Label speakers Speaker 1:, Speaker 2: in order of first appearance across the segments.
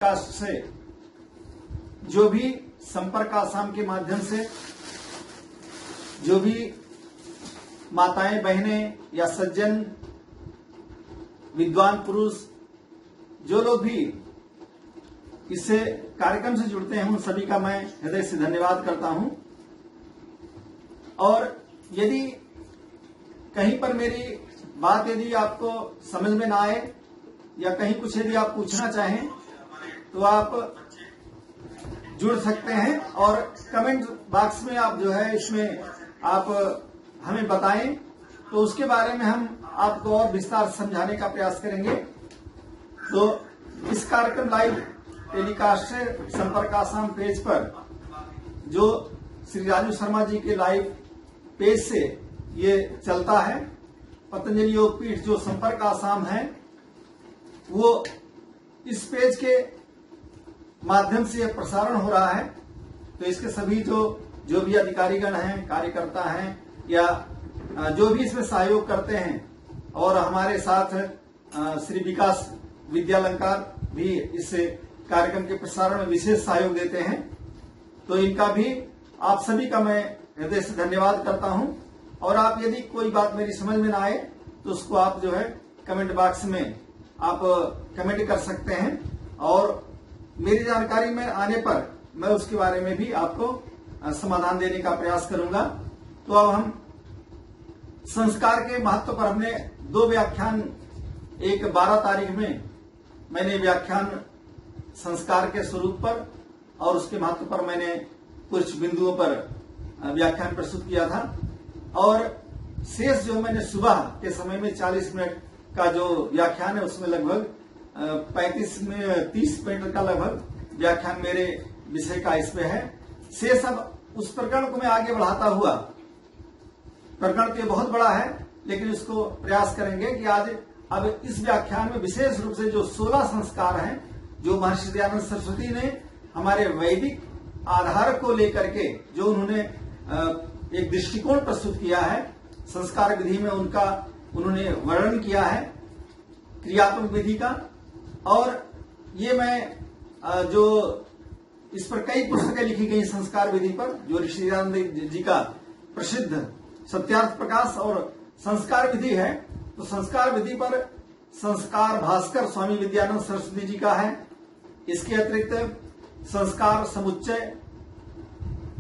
Speaker 1: Cast से जो भी संपर्क आसाम के माध्यम से जो भी माताएं बहनें या सज्जन विद्वान पुरुष जो लोग भी इससे कार्यक्रम से जुड़ते हैं उन सभी का मैं हृदय से धन्यवाद करता हूं। और यदि कहीं पर मेरी बात यदि आपको समझ में ना आए या कहीं कुछ यदि आप पूछना चाहें तो आप जुड़ सकते हैं और कमेंट बॉक्स में आप जो है इसमें आप हमें बताएं तो उसके बारे में हम आपको और विस्तार से समझाने का प्रयास करेंगे। तो इस कार्यक्रम लाइव टेलीकास्ट से संपर्क आसाम पेज पर जो श्री राजू शर्मा जी के लाइव पेज से ये चलता है, पतंजलि योगपीठ जो संपर्क आसाम है वो इस पेज के माध्यम से यह प्रसारण हो रहा है। तो इसके सभी जो भी अधिकारीगण हैं, कार्यकर्ता हैं या जो भी इसमें सहयोग करते हैं और हमारे साथ श्री विकास विद्यालंकार भी इस कार्यक्रम के प्रसारण में विशेष सहयोग देते हैं, तो इनका भी आप सभी का मैं हृदय से धन्यवाद करता हूं। और आप यदि कोई बात मेरी समझ में ना आए तो उसको आप जो है कमेंट बॉक्स में आप कमेंट कर सकते हैं और मेरी जानकारी में आने पर मैं उसके बारे में भी आपको समाधान देने का प्रयास करूंगा। तो अब हम संस्कार के महत्व पर हमने 2 व्याख्यान, एक 12 तारीख में मैंने व्याख्यान संस्कार के स्वरूप पर और उसके महत्व पर मैंने कुछ बिंदुओं पर व्याख्यान प्रस्तुत किया था और शेष जो मैंने सुबह के समय में 40 मिनट का जो व्याख्यान है उसमें लगभग 30 मिनट का लगभग व्याख्यान मेरे विषय का इसमें है। शेष अब उस प्रकरण को मैं आगे बढ़ाता हुआ, प्रकरण तो बहुत बड़ा है लेकिन उसको प्रयास करेंगे कि आज अब इस व्याख्यान में विशेष रूप से जो 16 संस्कार हैं जो महर्षि दयानंद सरस्वती ने हमारे वैदिक आधार को लेकर के जो उन्होंने एक दृष्टिकोण प्रस्तुत किया है, संस्कार विधि में उनका उन्होंने वर्णन किया है क्रियात्मक विधि का। और ये मैं जो इस पर कई पुस्तकें लिखी गई संस्कार विधि पर, जो ऋषि दयानंद जी का प्रसिद्ध सत्यार्थ प्रकाश और संस्कार विधि है, तो संस्कार विधि पर संस्कार भास्कर स्वामी विद्यानंद सरस्वती जी का है। इसके अतिरिक्त संस्कार समुच्चय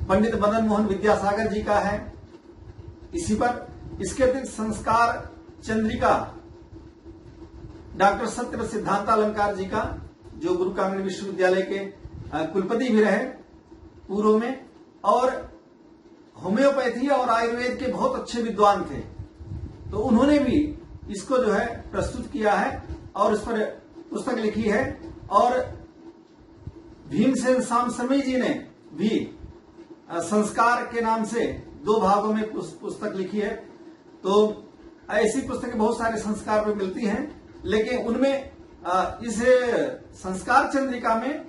Speaker 1: पंडित मदन मोहन विद्यासागर जी का है। इसी पर इसके अतिरिक्त संस्कार चंद्रिका डॉक्टर सत्य सिद्धांतालंकार जी का, जो गुरु कामिनी विश्वविद्यालय के कुलपति भी रहे पूर्व में और होम्योपैथी और आयुर्वेद के बहुत अच्छे विद्वान थे, तो उन्होंने भी इसको जो है प्रस्तुत किया है और इस पर पुस्तक लिखी है। और भीमसेन सामसमी जी ने भी संस्कार के नाम से 2 भागों में पुस्तक लिखी है। तो ऐसी पुस्तकें बहुत सारे संस्कार पर मिलती हैं, लेकिन उनमें इस संस्कार चंद्रिका में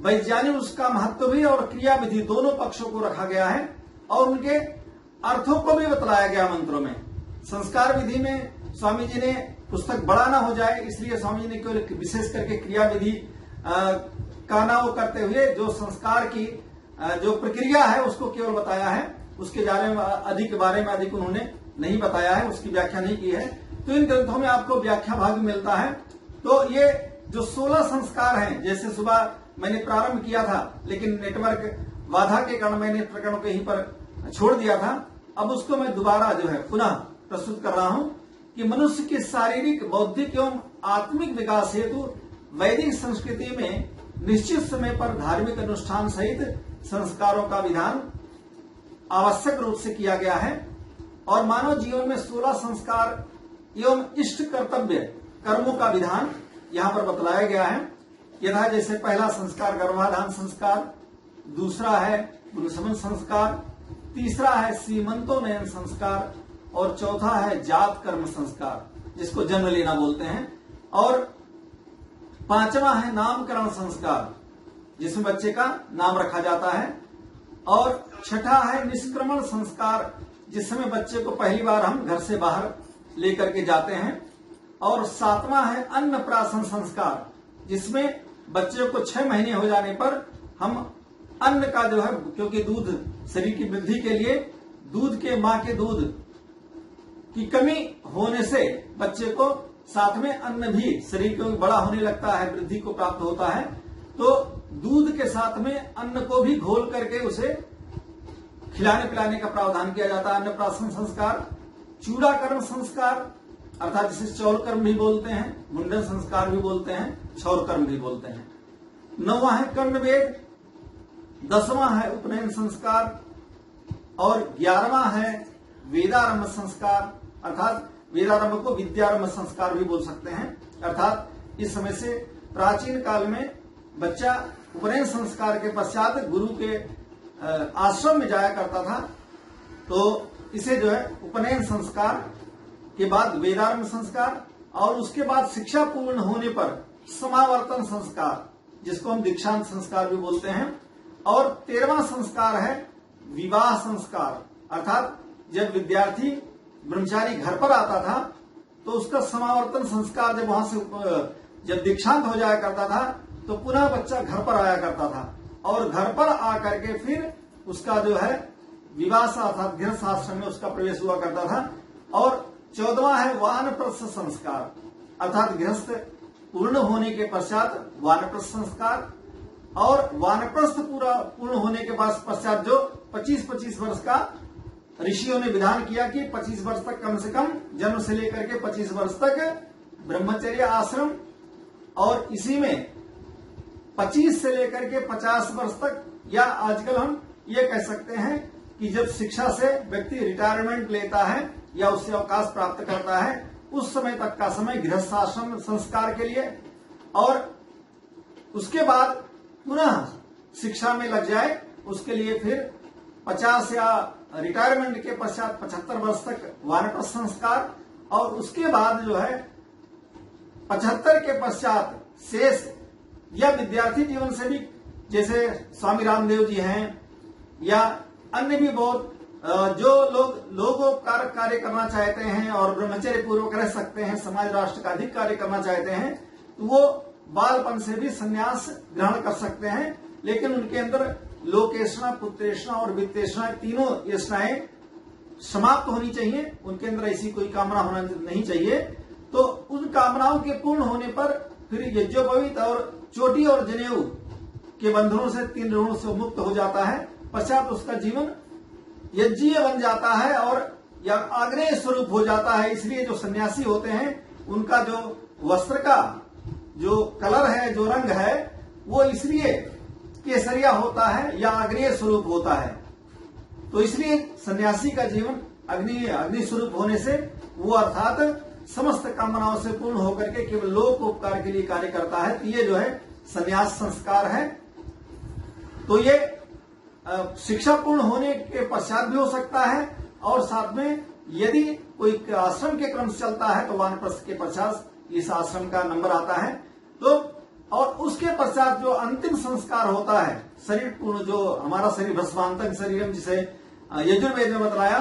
Speaker 1: वैज्ञानिक उसका महत्व भी और क्रिया विधि दोनों पक्षों को रखा गया है और उनके अर्थों को भी बतलाया गया मंत्रों में। संस्कार विधि में स्वामी जी ने पुस्तक बड़ा ना हो जाए इसलिए स्वामी जी ने केवल विशेष करके क्रिया विधि का ना वो करते हुए जो संस्कार की जो प्रक्रिया है उसको केवल बताया है, उसके बारे में अधिक उन्होंने नहीं बताया है, उसकी व्याख्या नहीं की है। तो इन ग्रंथों में आपको व्याख्या भाग मिलता है। तो ये जो 16 संस्कार हैं, जैसे सुबह मैंने प्रारंभ किया था लेकिन नेटवर्क बाधा के कारण मैंने प्रकरण को यहीं पर छोड़ दिया था, अब उसको मैं दोबारा जो है पुनः प्रस्तुत कर रहा हूं कि मनुष्य के शारीरिक, बौद्धिक एवं आत्मिक विकास हेतु वैदिक संस्कृति में निश्चित समय पर धार्मिक अनुष्ठान सहित संस्कारों का विधान आवश्यक रूप से किया गया है और मानव जीवन में 16 संस्कार एवं इष्ट कर्तव्य कर्मों का विधान यहाँ पर बतलाया गया है। यथा जैसे पहला संस्कार गर्भाधान संस्कार, दूसरा है गुरुसमन संस्कार, तीसरा है सीमंतोन्नयन संस्कार और चौथा है जात कर्म संस्कार जिसको जन्म लेना बोलते हैं, और 5वां है नामकरण संस्कार जिसमें बच्चे का नाम रखा जाता है, और 6ठा है निष्क्रमण संस्कार जिस समय बच्चे को पहली बार हम घर से बाहर लेकर के जाते हैं, और 7वां है अन्नप्राशन संस्कार जिसमें बच्चे को 6 महीने हो जाने पर हम अन्न का जो है, क्योंकि दूध शरीर की वृद्धि के लिए दूध के मां के दूध की कमी होने से बच्चे को साथ में अन्न भी शरीर को बड़ा होने लगता है, वृद्धि को प्राप्त होता है, तो दूध के साथ में अन्न को भी घोल करके उसे खिलाने पिलाने का प्रावधान किया जाता है। अन्नप्राशन संस्कार, चूड़ाकरण संस्कार अर्थात जिसे चौल कर्म भी बोलते हैं, मुंडन संस्कार भी बोलते हैं, छौर कर्म भी बोलते हैं। 9वां है कर्णवेद, 10वां है उपनयन संस्कार और 11वां है वेदारंभ संस्कार, अर्थात वेदारंभ को विद्यारंभ संस्कार भी बोल सकते हैं। अर्थात इस समय से प्राचीन काल में बच्चा उपनयन संस्कार के पश्चात गुरु के आश्रम में जाया करता था, तो इसे जो है उपनयन संस्कार के बाद वेदारंभ संस्कार और उसके बाद शिक्षा पूर्ण होने पर समावर्तन संस्कार, जिसको हम दीक्षांत संस्कार भी बोलते हैं, और 13वां संस्कार है विवाह संस्कार, अर्थात जब विद्यार्थी ब्रह्मचारी घर पर आता था तो उसका समावर्तन संस्कार जब वहां से जब दीक्षांत हो जाया करता था तो पुनः बच्चा घर पर आया करता था और घर पर आकर के फिर उसका जो है विवाह अर्थात गृहस्थ आश्रम में उसका प्रवेश हुआ करता था। और 14वां है वानप्रस्थ संस्कार, अर्थात गृहस्थ पूर्ण होने के पश्चात वानप्रस्थ संस्कार, और वानप्रस्थ पूर्ण होने के बाद पश्चात जो 25-25 वर्ष का ऋषियों ने विधान किया कि 25 वर्ष तक कम से कम जन्म से लेकर के 25 वर्ष तक ब्रह्मचर्य आश्रम, और इसी में 25 से लेकर के 50 वर्ष तक, या आजकल हम ये कह सकते हैं कि जब शिक्षा से व्यक्ति रिटायरमेंट लेता है या उससे अवकाश प्राप्त करता है उस समय तक का समय गृहस्थ आश्रम संस्कार के लिए, और उसके बाद पुनः शिक्षा में लग जाए उसके लिए फिर 50 या रिटायरमेंट के पश्चात 75 वर्ष तक वानप्रस्थ संस्कार, और उसके बाद जो है 75 के पश्चात शेष या विद्यार्थी जीवन से भी, जैसे स्वामी रामदेव जी हैं या अन्य भी बहुत जो लोगोपकारक कार्य करना चाहते हैं और ब्रह्मचर्य पूर्वक रह सकते हैं, समाज राष्ट्र का अधिक कार्य करना चाहते हैं, तो वो बालपन से भी संन्यास ग्रहण कर सकते हैं, लेकिन उनके अंदर लोकेशना, पुत्रेषणा और वित्तेषणा तीनों येषणाएं समाप्त होनी चाहिए, उनके अंदर ऐसी कोई कामना होना नहीं चाहिए। तो उन कामनाओं के पूर्ण होने पर फिर यज्ञोपवीत और चोटी और जनेऊ के बंधनों से 3 ऋणों से मुक्त हो जाता है, पश्चात उसका जीवन यज्ञीय बन जाता है और या आग्नेय स्वरूप हो जाता है। इसलिए जो सन्यासी होते हैं उनका जो वस्त्र का जो कलर है, जो रंग है, वो इसलिए केसरिया होता है या आग्नेय स्वरूप होता है। तो इसलिए सन्यासी का जीवन अग्नि स्वरूप होने से वो अर्थात समस्त कामनाओं से पूर्ण होकर के केवल लोक उपकार के लिए कार्य करता है। तो ये जो है सन्यास संस्कार है। तो ये शिक्षा पूर्ण होने के पश्चात भी हो सकता है, और साथ में यदि कोई आश्रम के क्रम से चलता है तो वानप्रस्थ के पश्चात इस आश्रम का नंबर आता है। तो और उसके पश्चात जो अंतिम संस्कार होता है शरीर पूर्ण, जो हमारा शरीर भस्मांतक शरीरम, जिसे यजुर्वेद में बतलाया,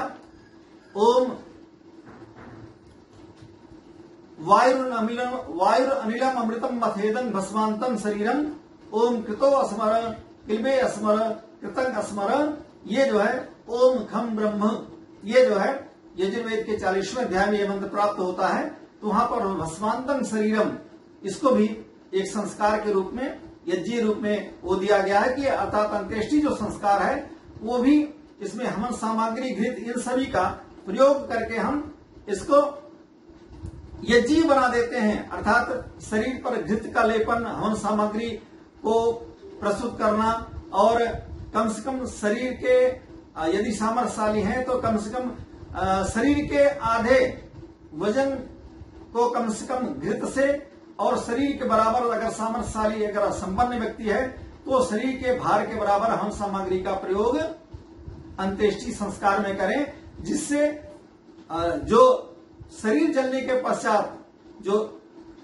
Speaker 1: ओम वायुरनिलम अमृतम मथेदन भस्मांतम शरीरम, ओम कृतो अस्मर किल्बे अस्मर कृतंग अस्मर, ये जो है ओम खम ब्रह्म, ये जो है यजुर्वेद के 40वें अध्याय में ये मंत्र प्राप्त होता है। तो वहां पर भस्मांतम शरीरम, इसको भी एक संस्कार के रूप में, यज्ञीय रूप में वो दिया गया है कि अर्थात अंत्येष्टि जो संस्कार है वो भी इसमें हवन सामग्री, घृत, इन सभी का प्रयोग करके हम इसको यज्ञीय बना देते हैं। अर्थात शरीर पर घृत का लेपन, हवन सामग्री को प्रस्तुत करना, और कम से कम शरीर के यदि सामर्थ्यशाली हैं तो कम से कम शरीर के आधे वजन को कम से कम घृत से, और शरीर के बराबर अगर सामर्थ्यशाली अगर संपन्न व्यक्ति है तो शरीर के भार के बराबर हवन सामग्री का प्रयोग अंत्येष्टि संस्कार में करें, जिससे जो शरीर जलने के पश्चात जो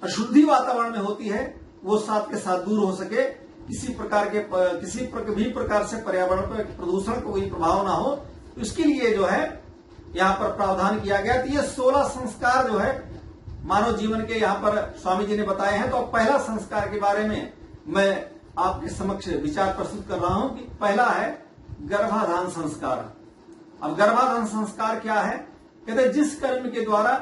Speaker 1: अशुद्धि वातावरण में होती है वो साथ के साथ दूर हो सके, किसी भी प्रकार से पर्यावरण पर प्रदूषण को कोई प्रभाव ना हो, इसके लिए जो है यहाँ पर प्रावधान किया गया। तो ये 16 संस्कार जो है मानव जीवन के यहाँ पर स्वामी जी ने बताए हैं। तो अब पहला संस्कार के बारे में मैं आपके समक्ष विचार प्रस्तुत कर रहा हूं कि पहला है गर्भाधान संस्कार। अब गर्भाधान संस्कार क्या है? कहते हैं जिस कर्म के द्वारा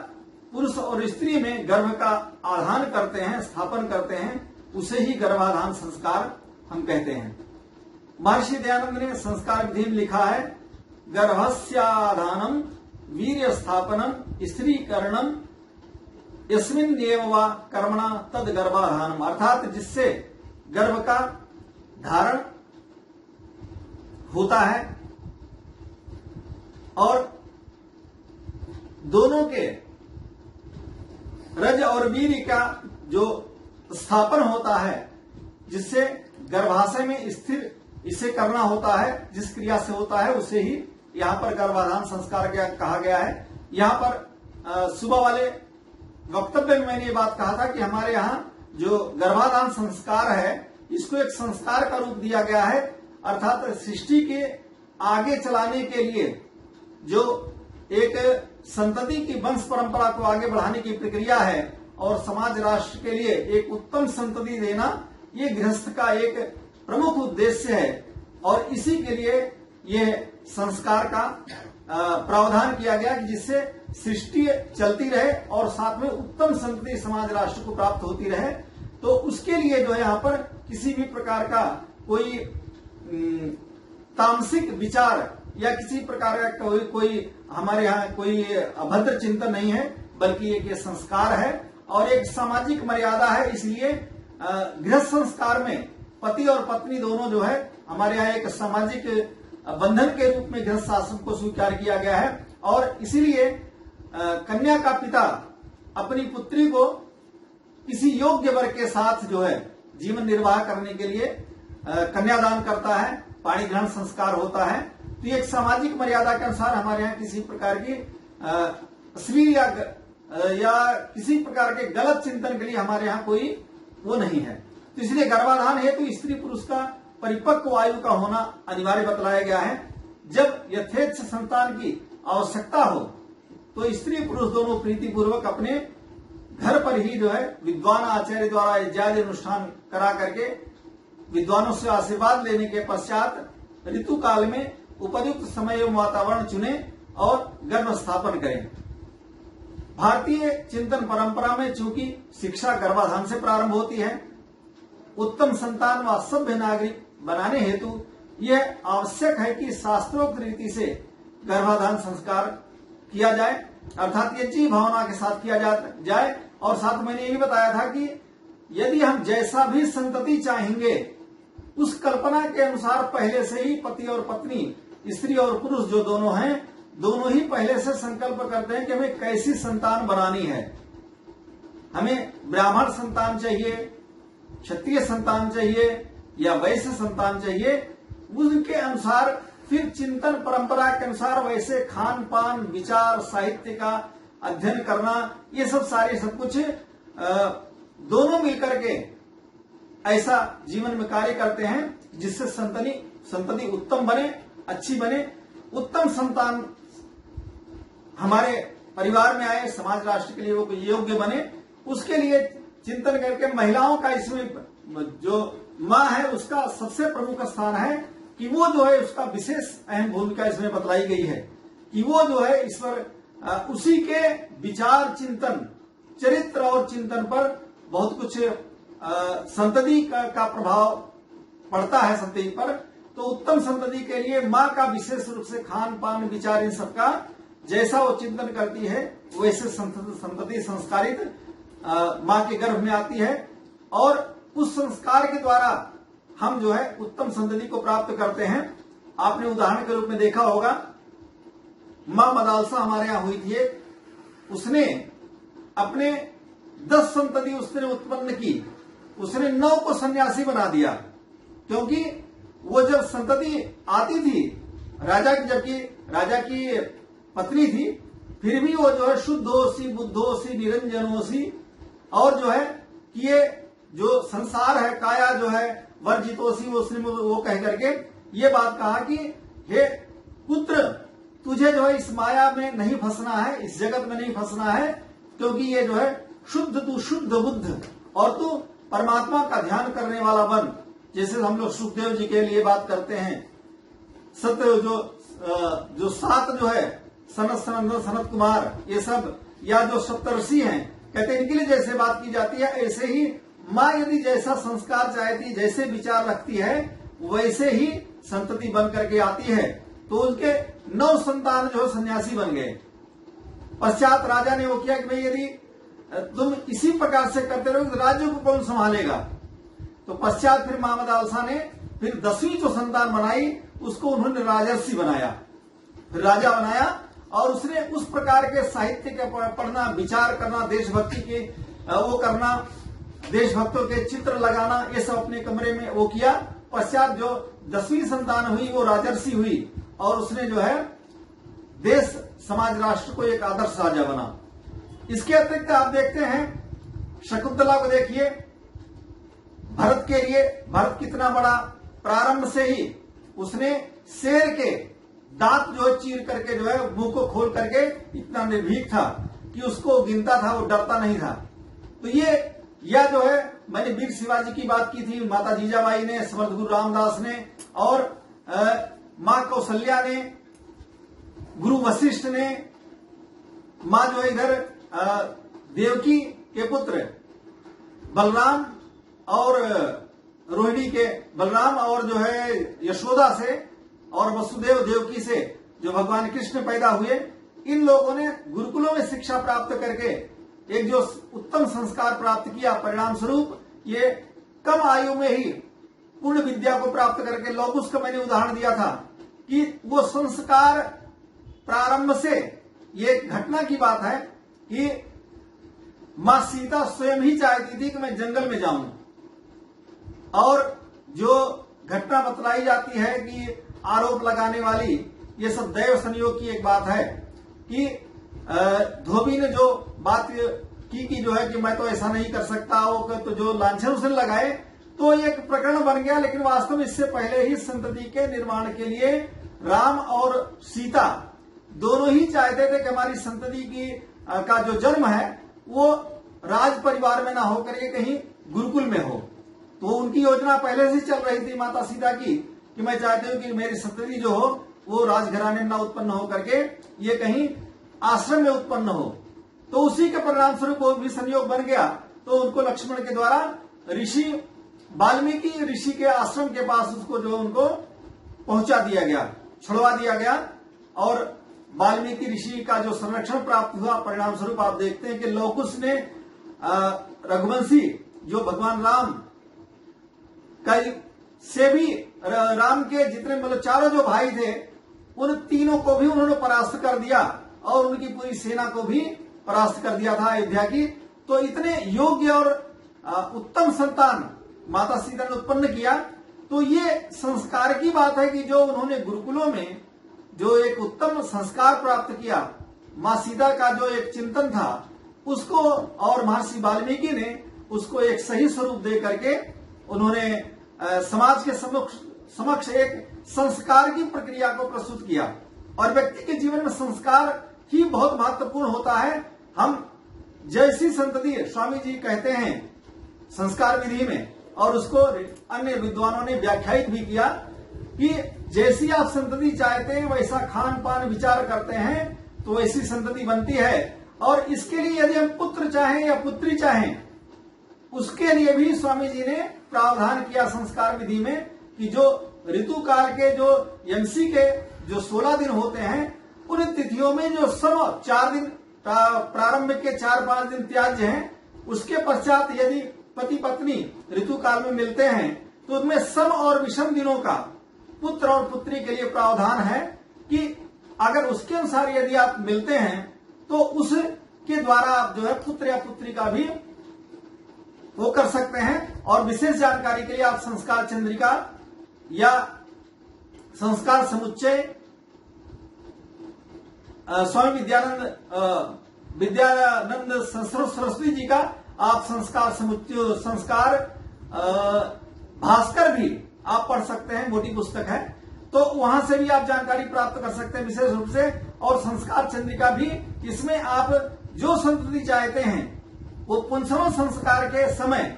Speaker 1: पुरुष और स्त्री में गर्भ का आधान करते हैं, स्थापन करते हैं, उसे ही गर्भाधान संस्कार हम कहते हैं। महर्षि दयानंद ने संस्कार विधि में लिखा है, गर्भस्याधानम वीर्य स्थापनम स्त्रीकरणम यस्मिन्नेव वा कर्मणा तद गर्भाधानम, अर्थात जिससे गर्भ का धारण होता है और दोनों के रज और वीर्य का जो स्थापन होता है, जिससे गर्भाशय में स्थिर इसे करना होता है, जिस क्रिया से होता है उसे ही यहाँ पर गर्भाधान संस्कार कहा गया है। यहाँ पर सुबह वाले वक्तव्य में मैंने ये बात कहा था कि हमारे यहाँ जो गर्भाधान संस्कार है इसको एक संस्कार का रूप दिया गया है, अर्थात सृष्टि के आगे चलाने के लिए जो एक संतति की वंश परंपरा को आगे बढ़ाने की प्रक्रिया है और समाज राष्ट्र के लिए एक उत्तम संतति देना, ये गृहस्थ का एक प्रमुख उद्देश्य है और इसी के लिए ये संस्कार का प्रावधान किया गया कि जिससे सृष्टि चलती रहे और साथ में उत्तम संतति समाज राष्ट्र को प्राप्त होती रहे। तो उसके लिए जो है यहाँ पर किसी भी प्रकार का कोई तामसिक विचार या किसी प्रकार का कोई हमारे यहाँ कोई अभद्र चिंतन नहीं है, बल्कि एक संस्कार है और एक सामाजिक मर्यादा है। इसलिए गृहस्थ संस्कार में पति और पत्नी दोनों जो है हमारे यहाँ एक सामाजिक बंधन के रूप में गृहस्थ आश्रम को स्वीकार किया गया है और इसीलिए कन्या का पिता अपनी पुत्री को किसी योग्य वर के साथ जो है जीवन निर्वाह करने के लिए कन्यादान करता है, पाणी ग्रहण संस्कार होता है। तो एक सामाजिक मर्यादा के अनुसार हमारे यहाँ किसी प्रकार की अश्लील या किसी प्रकार के गलत चिंतन के लिए हमारे यहाँ कोई वो नहीं है। तो इसलिए गर्भाधान हेतु तो स्त्री पुरुष का परिपक्व आयु का होना अनिवार्य बतलाया गया है। जब यथेच्छ संतान की आवश्यकता हो तो स्त्री पुरुष दोनों प्रीतिपूर्वक अपने घर पर ही जो है विद्वान आचार्य द्वारा इत्यादि अनुष्ठान करा करके विद्वानों से आशीर्वाद लेने के पश्चात ऋतु काल में उपयुक्त समय एवं वातावरण चुने और गर्भ स्थापन करें। भारतीय चिंतन परंपरा में चूंकि शिक्षा गर्भाधान से प्रारंभ होती है, उत्तम संतान व सभ्य नागरिक बनाने हेतु यह आवश्यक है कि शास्त्रोक्त रीति से गर्भाधान संस्कार किया जाए, अर्थात ये जी भावना के साथ किया जाए। और साथ मैंने ये भी बताया था कि यदि हम जैसा भी संतति चाहेंगे उस कल्पना के अनुसार पहले से ही पति और पत्नी, स्त्री और पुरुष जो दोनों हैं, दोनों ही पहले से संकल्प करते हैं कि हमें कैसी संतान बनानी है। हमें ब्राह्मण संतान चाहिए, क्षत्रिय संतान चाहिए या वैश्य संतान चाहिए, उनके अनुसार फिर चिंतन परंपरा के अनुसार वैसे खान पान, विचार, साहित्य का अध्ययन करना, ये सब कुछ दोनों मिलकर के ऐसा जीवन में कार्य करते हैं जिससे संतति उत्तम बने, अच्छी बने, उत्तम संतान हमारे परिवार में आए, समाज राष्ट्र के लिए वो योग्य बने। उसके लिए चिंतन करके महिलाओं का इसमें जो माँ है उसका सबसे प्रमुख स्थान है कि वो जो है उसका विशेष अहम भूमिका इसमें बतलाई गई है कि वो जो है इस पर उसी के विचार, चिंतन, चरित्र और चिंतन पर बहुत कुछ संतति का प्रभाव पड़ता है संतति पर। तो उत्तम संतति के लिए माँ का विशेष रूप से खान पान, विचार, इन सबका जैसा वो चिंतन करती है वैसे संतति संस्कारित माँ के गर्भ में आती है और उस संस्कार के द्वारा हम जो है उत्तम संतति को प्राप्त करते हैं। आपने उदाहरण के रूप में देखा होगा, माँ मदालसा हमारे यहाँ हुई थी, उसने अपने 10 संतति उसने उत्पन्न की, उसने 9 को सन्यासी बना दिया, क्योंकि वो जब संतति आती थी राजा की, जबकि राजा की पत्नी थी, फिर भी वो जो है शुद्धोसी, बुद्धोसी, निरंजनोसी और जो है कि ये जो संसार है काया जो है वर्जितोसी, उसने वो कह करके ये बात कहा कि हे पुत्र, तुझे जो है इस माया में नहीं फंसना है, इस जगत में नहीं फंसना है, क्योंकि ये जो है शुद्ध, तू शुद्ध बुद्ध और तू परमात्मा का ध्यान करने वाला बन। जैसे हम लोग सुखदेव जी के लिए बात करते हैं, सत्य जो सात जो है सनत सनंदन सनत कुमार, ये सब या जो सप्तर्षि हैं, कहते हैं इनके लिए जैसे बात की जाती है, ऐसे ही माँ यदि जैसा संस्कार चाहती, जैसे विचार रखती है, वैसे ही संतति बन करके आती है। तो उनके 9 संतान जो सन्यासी बन गए। पश्चात राजा ने वो किया कि भाई यदि तुम इसी प्रकार से करते रहो तो राज्य को कौन संभालेगा। तो पश्चात फिर मोहम्मद आलसा ने फिर 10वीं जो संतान बनाई, उसको उन्होंने राजर्षि बनाया, फिर राजा बनाया। और उसने उस प्रकार के साहित्य के पढ़ना, विचार करना, देशभक्ति के वो करना, देशभक्तों के चित्र लगाना, ये सब अपने कमरे में वो किया। पश्चात जो 10वीं संतान हुई वो राजर्षि हुई और उसने जो है देश समाज राष्ट्र को एक आदर्श राजा बना। इसके अतिरिक्त आप देखते हैं शकुंतला को देखिए, भरत के लिए, भरत कितना बड़ा, प्रारंभ से ही उसने शेर के दांत जो चीर करके जो है मुंह को खोल करके इतना निर्भीक था कि उसको गिनता था, वो डरता नहीं था। तो ये या जो है मैंने वीर शिवाजी की बात की थी, माता जीजाबाई ने, समर्थ गुरु रामदास ने और मां कौशल्या ने, गुरु वशिष्ठ ने, मां जो है इधर देवकी के पुत्र बलराम और रोहिणी के, बलराम और जो है यशोदा से और वसुदेव देवकी से जो भगवान कृष्ण पैदा हुए, इन लोगों ने गुरुकुलों में शिक्षा प्राप्त करके एक जो उत्तम संस्कार प्राप्त किया, परिणाम स्वरूप ये कम आयु में ही पूर्ण विद्या को प्राप्त करके, लौकुश का मैंने उदाहरण दिया था कि वो संस्कार प्रारंभ से, ये घटना की बात है कि मां सीता स्वयं ही चाहती थी कि मैं जंगल में जाऊं, और जो घटना बतलाई जाती है कि आरोप लगाने वाली, ये सब दैव संयोग की एक बात है कि धोबी ने जो बात की जो है कि मैं तो ऐसा नहीं कर सकता, वो तो जो लांछन उसने लगाए, तो एक प्रकरण बन गया। लेकिन वास्तव में इससे पहले ही संतति के निर्माण के लिए राम और सीता दोनों ही चाहते थे कि हमारी संतति की का जो जन्म है वो राज परिवार में ना होकर के कहीं गुरुकुल में हो। तो उनकी योजना पहले से चल रही थी माता सीता की कि मैं चाहती हूँ कि मेरी संतति जो हो वो राजघराने में ना उत्पन्न हो करके ये कहीं आश्रम में उत्पन्न हो। तो उसी के परिणाम स्वरूप वो भी संयोग बन गया। तो उनको लक्ष्मण के द्वारा ऋषि वाल्मीकि ऋषि के आश्रम के पास उसको जो उनको पहुंचा दिया गया, छुड़वा दिया गया, और वाल्मीकि ऋषि का जो संरक्षण प्राप्त हुआ। परिणाम स्वरूप आप देखते हैं कि लौकुश ने रघुवंशी जो भगवान राम का से भी, राम के जितने मतलब चारों जो भाई थे उन तीनों को भी उन्होंने परास्त कर दिया और उनकी पूरी सेना को भी परास्त कर दिया था अयोध्या की। तो इतने योग्य और उत्तम संतान माता सीता ने उत्पन्न किया। तो ये संस्कार की बात है कि जो उन्होंने गुरुकुलों में जो एक उत्तम संस्कार प्राप्त किया, मां सीता का जो एक चिंतन था उसको, और महर्षि वाल्मीकि ने उसको एक सही स्वरूप दे करके उन्होंने समाज के समक्ष एक संस्कार की प्रक्रिया को प्रस्तुत किया। और व्यक्ति के जीवन में संस्कार ही बहुत महत्वपूर्ण होता है। हम जैसी संतति, स्वामी जी कहते हैं संस्कार विधि में, और उसको अन्य विद्वानों ने व्याख्यायित भी किया कि जैसी आप संतति चाहते हैं वैसा खान पान विचार करते हैं तो वैसी संतति बनती है। और इसके लिए यदि हम पुत्र चाहें या पुत्री चाहें, उसके लिए भी स्वामी जी ने प्रावधान किया संस्कार विधि में कि जो ऋतु काल के जो यमसी के जो 16 दिन होते हैं, उन तिथियों में जो सब 4 दिन प्रारंभ के 4-5 दिन त्याज्य हैं, उसके पश्चात यदि पति पत्नी ऋतु काल में मिलते हैं तो उनमें सम और विषम दिनों का पुत्र और पुत्री के लिए प्रावधान है कि अगर उसके अनुसार यदि आप मिलते हैं तो उसके द्वारा आप जो है पुत्र या पुत्री का भी वो कर सकते हैं। और विशेष जानकारी के लिए आप संस्कार चंद्रिका या संस्कार समुच्चय स्वामी विद्यानंद सरस्वती जी का आप संस्कार समुच्चय, संस्कार भास्कर भी आप पढ़ सकते हैं, मोटी पुस्तक है, तो वहां से भी आप जानकारी प्राप्त कर सकते हैं विशेष रूप से। और संस्कार चंद्रिका भी, इसमें आप जो संतति चाहते हैं वो 55 संस्कार के समय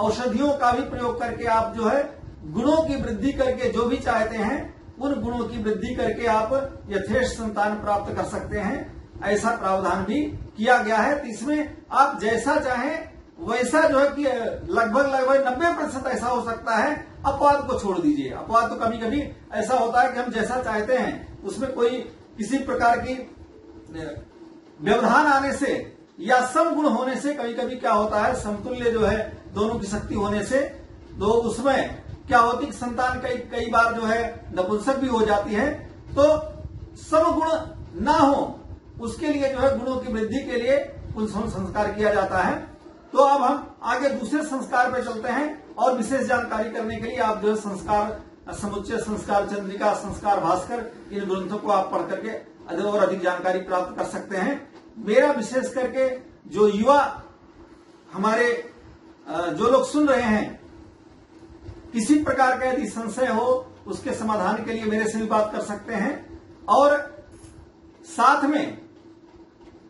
Speaker 1: औषधियों का भी प्रयोग करके आप जो है गुणों की वृद्धि करके जो भी चाहते हैं उन गुणों की वृद्धि करके आप यथेष्ट संतान प्राप्त कर सकते हैं। ऐसा प्रावधान भी किया गया है। तो इसमें आप जैसा चाहें वैसा जो है कि लगभग 90% ऐसा हो सकता है। अपवाद को छोड़ दीजिए, अपवाद तो कभी कभी ऐसा होता है कि हम जैसा चाहते हैं उसमें कोई किसी प्रकार की व्यवधान आने से या समगुण होने से कभी कभी क्या होता है, समतुल्य जो है दोनों की शक्ति होने से तो उसमें क्या होती है संतान कई बार जो है नपुंसक भी हो जाती है। तो समगुण ना हो उसके लिए जो है गुणों की वृद्धि के लिए पुंसवन संस्कार किया जाता है। तो अब हम आगे दूसरे संस्कार पे चलते हैं और विशेष जानकारी करने के लिए आप जो है संस्कार समुच्चय, संस्कार चंद्रिका, संस्कार भास्कर इन ग्रंथों को आप पढ़ करके और अधिक जानकारी प्राप्त कर सकते हैं। मेरा विशेष करके जो युवा हमारे जो लोग सुन रहे हैं, किसी प्रकार का यदि संशय हो उसके समाधान के लिए मेरे से भी बात कर सकते हैं और साथ में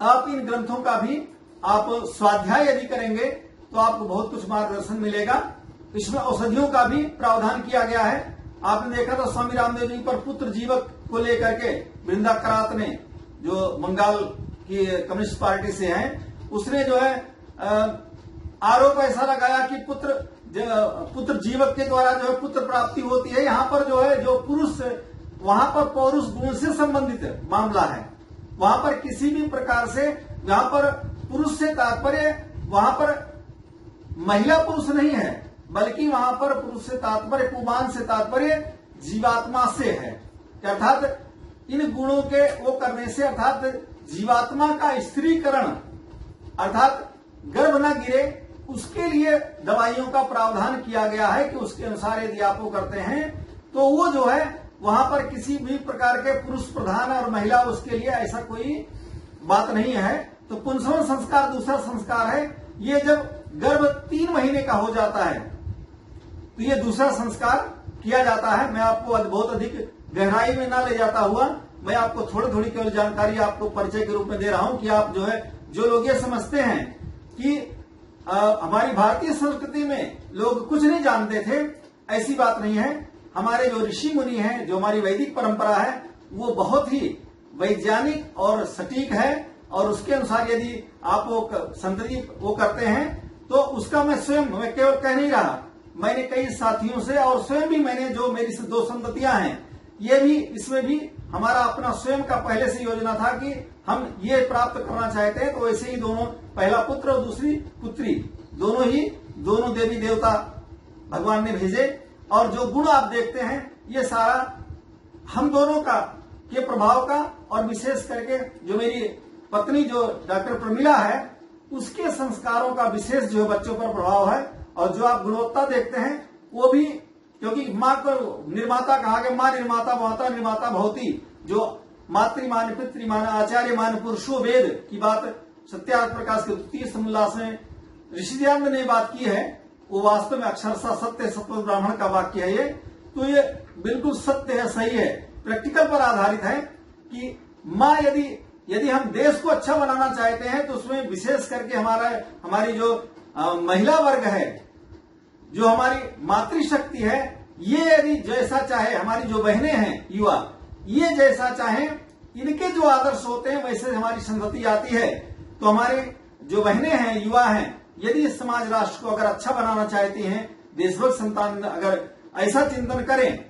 Speaker 1: आप इन ग्रंथों का भी आप स्वाध्याय यदि करेंगे तो आपको बहुत कुछ मार्गदर्शन मिलेगा। इसमें औषधियों का भी प्रावधान किया गया है। आपने देखा था स्वामी रामदेव जी पर पुत्र जीवक को लेकर के वृंदा करात ने, जो बंगाल की कम्युनिस्ट पार्टी से हैं, उसने जो है आरोप ऐसा लगाया कि पुत्र जीवक के द्वारा जो है पुत्र प्राप्ति होती है। यहाँ पर जो है जो पुरुष, वहां पर पौरुष गुण से संबंधित मामला है। वहां पर किसी भी प्रकार से यहाँ पर पुरुष से तात्पर्य वहां पर महिला पुरुष नहीं है, बल्कि वहां पर पुरुष से तात्पर्य, पुमान से तात्पर्य जीवात्मा से है। अर्थात इन गुणों के वो करने से अर्थात जीवात्मा का स्त्रीकरण अर्थात गर्भ न गिरे उसके लिए दवाइयों का प्रावधान किया गया है कि उसके अनुसार यदि आप वो करते हैं तो वो जो है वहां पर किसी भी प्रकार के पुरुष प्रधान और महिला उसके लिए ऐसा कोई बात नहीं है। तो पुंसवन संस्कार दूसरा संस्कार है। ये जब गर्भ 3 महीने का हो जाता है तो ये दूसरा संस्कार किया जाता है। मैं आपको बहुत अधिक गहराई में ना ले जाता हुआ मैं आपको थोड़ी केवल जानकारी आपको परिचय के रूप में दे रहा हूं कि आप जो है जो लोग ये समझते हैं कि हमारी भारतीय संस्कृति में लोग कुछ नहीं जानते थे, ऐसी बात नहीं है। हमारे जो ऋषि मुनि हैं, जो हमारी वैदिक परंपरा है, वो बहुत ही वैज्ञानिक और सटीक है और उसके अनुसार यदि आप वो संतति वो करते हैं तो उसका मैं केवल कह नहीं रहा, मैंने कई साथियों से और स्वयं भी मैंने जो मेरी 2 संततियां हैं ये भी इसमें भी हमारा अपना स्वयं का पहले से योजना था कि हम ये प्राप्त करना चाहते हैं। तो वैसे ही दोनों, पहला पुत्र और दूसरी पुत्री, दोनों देवी देवता भगवान ने भेजे और जो गुण आप देखते हैं ये सारा हम दोनों का के प्रभाव का और विशेष करके जो मेरी पत्नी जो डॉक्टर प्रमिला है उसके संस्कारों का विशेष जो बच्चों पर प्रभाव है। और जो आप गुणवत्ता देखते हैं वो भी, क्योंकि माँ को निर्माता कहा गया, माँ निर्माता माता निर्माता भवती, जो मातृमान पितृमान आचार्यमान पुरुषो वेद की बात सत्यार्थ प्रकाश के 30 समोल्लास में ऋषिदयानंद ने बात की है, वो वास्तव में अक्षरशः सत्य सत्व ब्राह्मण का वाक्य है ये। तो ये बिल्कुल सत्य है, सही है, प्रैक्टिकल पर आधारित है कि माँ यदि हम देश को अच्छा बनाना चाहते हैं तो उसमें विशेष करके हमारी जो महिला वर्ग है, जो हमारी मातृशक्ति है, ये यदि जैसा चाहे, हमारी जो बहनें हैं युवा, ये जैसा चाहे, इनके जो आदर्श होते हैं वैसे हमारी संतति आती है। तो हमारे जो बहनें हैं, युवा हैं, यदि इस समाज राष्ट्र को अगर अच्छा बनाना चाहती हैं, देशभक्त संतान अगर ऐसा चिंतन करें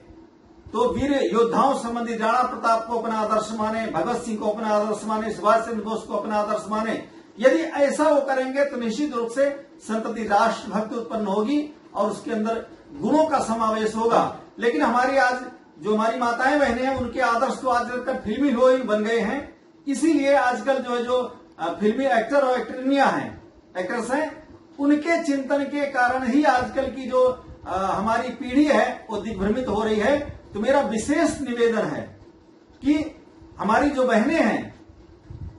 Speaker 1: तो वीर योद्धाओं संबंधी राणा प्रताप को अपना आदर्श माने, भगत सिंह को अपना आदर्श माने, सुभाष चंद्र बोस को अपना आदर्श माने, यदि ऐसा वो करेंगे तो निश्चित रूप से संतति राष्ट्र भक्ति उत्पन्न होगी और उसके अंदर गुणों का समावेश होगा। लेकिन हमारी आज जो हमारी माताएं बहनें हैं उनके आदर्श तो आजकल फिल्मी हीरोइन बन गए हैं। इसीलिए आजकल जो है जो फिल्मी एक्टर और एक्टर्स हैं, उनके चिंतन के कारण ही आजकल की जो हमारी पीढ़ी है वो दिग्भ्रमित हो रही है। तो मेरा विशेष निवेदन है कि हमारी जो बहनें हैं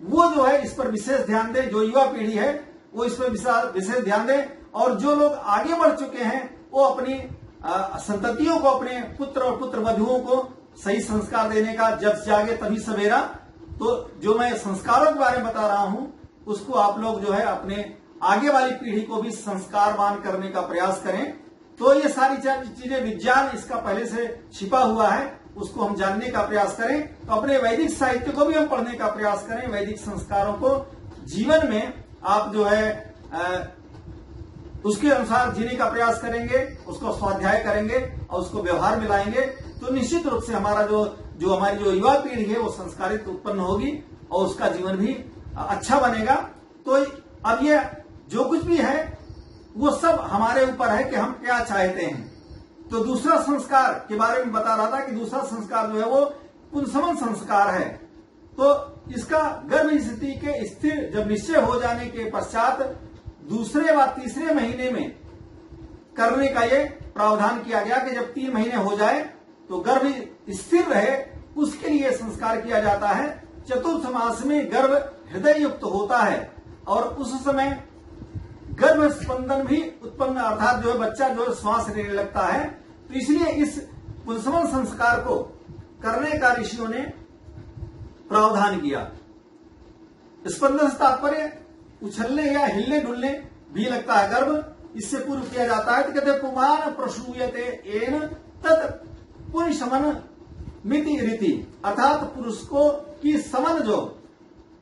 Speaker 1: वो जो है इस पर विशेष ध्यान दें, जो युवा पीढ़ी है वो इस पर विशेष ध्यान दें और जो लोग आगे बढ़ चुके हैं वो अपनी संततियों को, अपने पुत्र और पुत्र वधुओं को सही संस्कार देने का, जब जागे तभी सवेरा। तो जो मैं संस्कारों के बारे में बता रहा हूं उसको आप लोग जो है अपने आगे वाली पीढ़ी को भी संस्कारवान करने का प्रयास करें। तो ये सारी चीजें, विज्ञान इसका पहले से छिपा हुआ है, उसको हम जानने का प्रयास करें। तो अपने वैदिक साहित्य को भी हम पढ़ने का प्रयास करें, वैदिक संस्कारों को जीवन में आप जो है उसके अनुसार जीने का प्रयास करेंगे, उसको स्वाध्याय करेंगे और उसको व्यवहार में लाएंगे, तो निश्चित रूप से हमारा जो हमारी जो युवा पीढ़ी है वो संस्कारित उत्पन्न होगी और उसका जीवन भी अच्छा बनेगा। तो अब ये जो कुछ भी है वो सब हमारे ऊपर है कि हम क्या चाहते हैं। तो दूसरा संस्कार के बारे में बता रहा था कि दूसरा संस्कार जो है वो पुंसवन संस्कार है। तो इसका गर्भ स्थिति के स्थिर जब निश्चय हो जाने के पश्चात दूसरे व तीसरे महीने में करने का ये प्रावधान किया गया कि जब 3 महीने हो जाए तो गर्भ स्थिर रहे, उसके लिए संस्कार किया जाता है। चतुर्थ मास में गर्भ हृदय युक्त होता है और उस समय गर्भ स्पंदन भी उत्पन्न, अर्थात जो है बच्चा जो है श्वास लेने लगता है। तो इसलिए इस पुंसवन संस्कार को करने का ऋषियों ने प्रावधान किया। स्पंदन से तात्पर्य उछलने या हिलने डुलने भी लगता है गर्भ, इससे पूर्व किया जाता है। तो कहते पुमान प्रसूयते एन तत् पुरुष समन मिति रीति, अर्थात पुरुष को की समन जो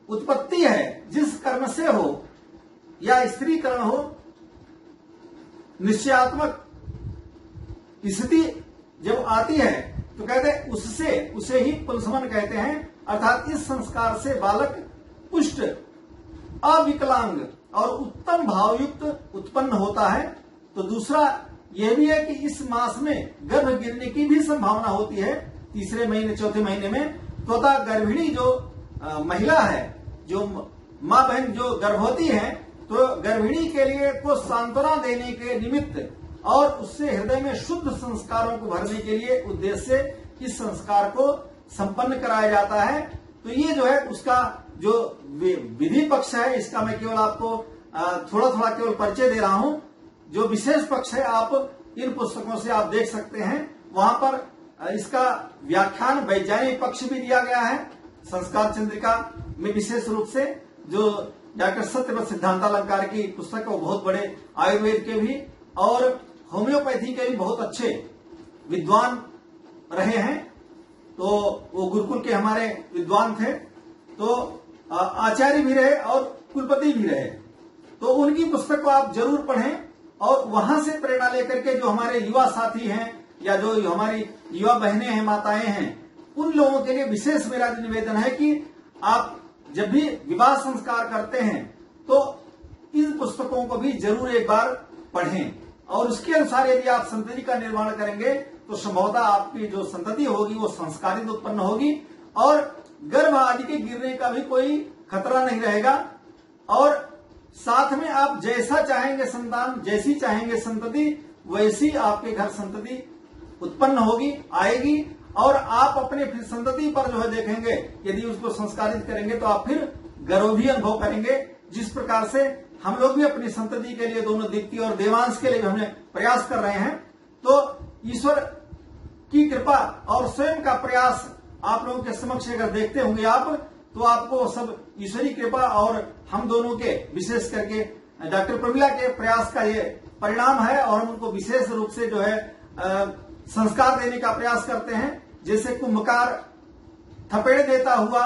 Speaker 1: उत्पत्ति है जिस कर्म से हो या स्त्रीकरण हो, निश्चयात्मक स्थिति जब आती है तो कहते उसे ही पुंसवन कहते हैं। अर्थात इस संस्कार से बालक पुष्ट, अविकलांग और उत्तम भावयुक्त उत्पन्न होता है। तो दूसरा यह भी है कि इस मास में गर्भ गिरने की भी संभावना होती है, तीसरे महीने चौथे महीने में। तो गर्भिणी जो महिला है, जो माँ बहन जो गर्भवती है, तो गर्भिणी के लिए को सांत्वना देने के निमित्त और उससे हृदय में शुद्ध संस्कारों को भरने के लिए उद्देश्य से इस संस्कार को संपन्न कराया जाता है। तो ये जो है उसका जो विधि पक्ष है, इसका मैं केवल आपको थोड़ा थोड़ा केवल परिचय दे रहा हूं। जो विशेष पक्ष है आप इन पुस्तकों से आप देख सकते हैं, वहां पर इसका व्याख्यान वैज्ञानिक पक्ष भी दिया गया है। संस्कार चंद्रिका में विशेष रूप से जो डॉक्टर सत्यव्रत सिद्धांतालंकार की पुस्तक है, वो बहुत बड़े आयुर्वेद के भी और होम्योपैथी के भी बहुत अच्छे विद्वान रहे हैं। तो वो गुरुकुल के हमारे विद्वान थे, तो आचार्य भी रहे और कुलपति भी रहे। तो उनकी पुस्तक को आप जरूर पढ़ें और वहां से प्रेरणा लेकर के जो हमारे युवा साथी हैं या जो हमारी युवा बहनें हैं, माताएं हैं, उन लोगों के लिए विशेष मेरा निवेदन है कि आप जब भी विवाह संस्कार करते हैं तो इन पुस्तकों को भी जरूर एक बार पढ़ें और उसके अनुसार यदि आप संतति का निर्माण करेंगे तो संभवतः आपकी जो संतति होगी वो संस्कारित उत्पन्न होगी और गर्भ आदि के गिरने का भी कोई खतरा नहीं रहेगा। और साथ में आप जैसा चाहेंगे संतान, जैसी चाहेंगे संतति, वैसी आपके घर संतति उत्पन्न होगी, आएगी। और आप अपने फिर संतति पर जो है देखेंगे, यदि उसको संस्कारित करेंगे तो आप फिर गर्व भी अनुभव करेंगे। जिस प्रकार से हम लोग भी अपनी संतति के लिए, दोनों दीप्ति और देवांश के लिए हमने प्रयास कर रहे हैं। तो ईश्वर की कृपा और स्वयं का प्रयास आप लोगों के समक्ष अगर देखते होंगे आप, तो आपको सब ईश्वरी कृपा और हम दोनों के, विशेष करके डॉक्टर प्रमिला के प्रयास का ये परिणाम है। और हम उनको विशेष रूप से जो है संस्कार देने का प्रयास करते हैं। जैसे कुंभकार थपेड़े देता हुआ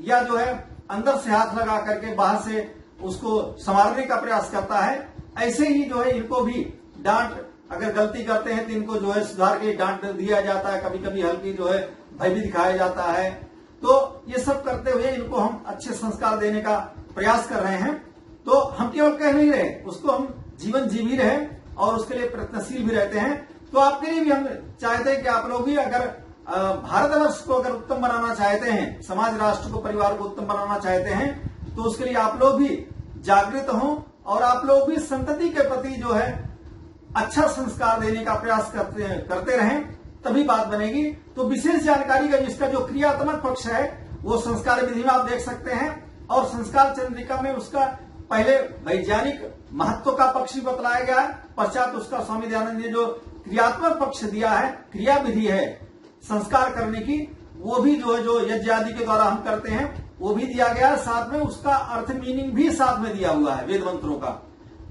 Speaker 1: या जो है अंदर से हाथ लगा करके बाहर से उसको संवारने का प्रयास करता है, ऐसे ही जो है इनको भी डांट, अगर गलती करते हैं तो इनको जो है सुधार के डांट दिया जाता है, कभी कभी हल्की जो है भय भी दिखाया जाता है। तो ये सब करते हुए इनको हम अच्छे संस्कार देने का प्रयास कर रहे हैं। तो हम केवल कह नहीं रहे, उसको हम जीवन जी भी रहे और उसके लिए प्रयत्नशील भी रहते हैं। तो आपके लिए भी हम चाहते हैं कि आप लोग भी अगर भारतवर्ष को अगर उत्तम बनाना चाहते हैं, समाज राष्ट्र को, परिवार को उत्तम बनाना चाहते हैं, तो उसके लिए आप लोग भी जागृत हों और आप लोग भी संतति के प्रति जो है अच्छा संस्कार देने का प्रयास करते रहें, तभी बात बनेगी। तो विशेष जानकारी का जिसका जो क्रियात्मक पक्ष है वो संस्कार विधि में आप देख सकते हैं और संस्कार चंद्रिका में उसका पहले वैज्ञानिक महत्व का पक्ष भी बतलाया गया है, पश्चात उसका स्वामी दयानंद ने जो क्रियात्मक पक्ष दिया है, क्रिया विधि है संस्कार करने की, वो भी जो है जो यज्ञ आदि के द्वारा हम करते हैं वो भी दिया गया है। साथ में उसका अर्थ मीनिंग भी साथ में दिया हुआ है वेद मंत्रों का।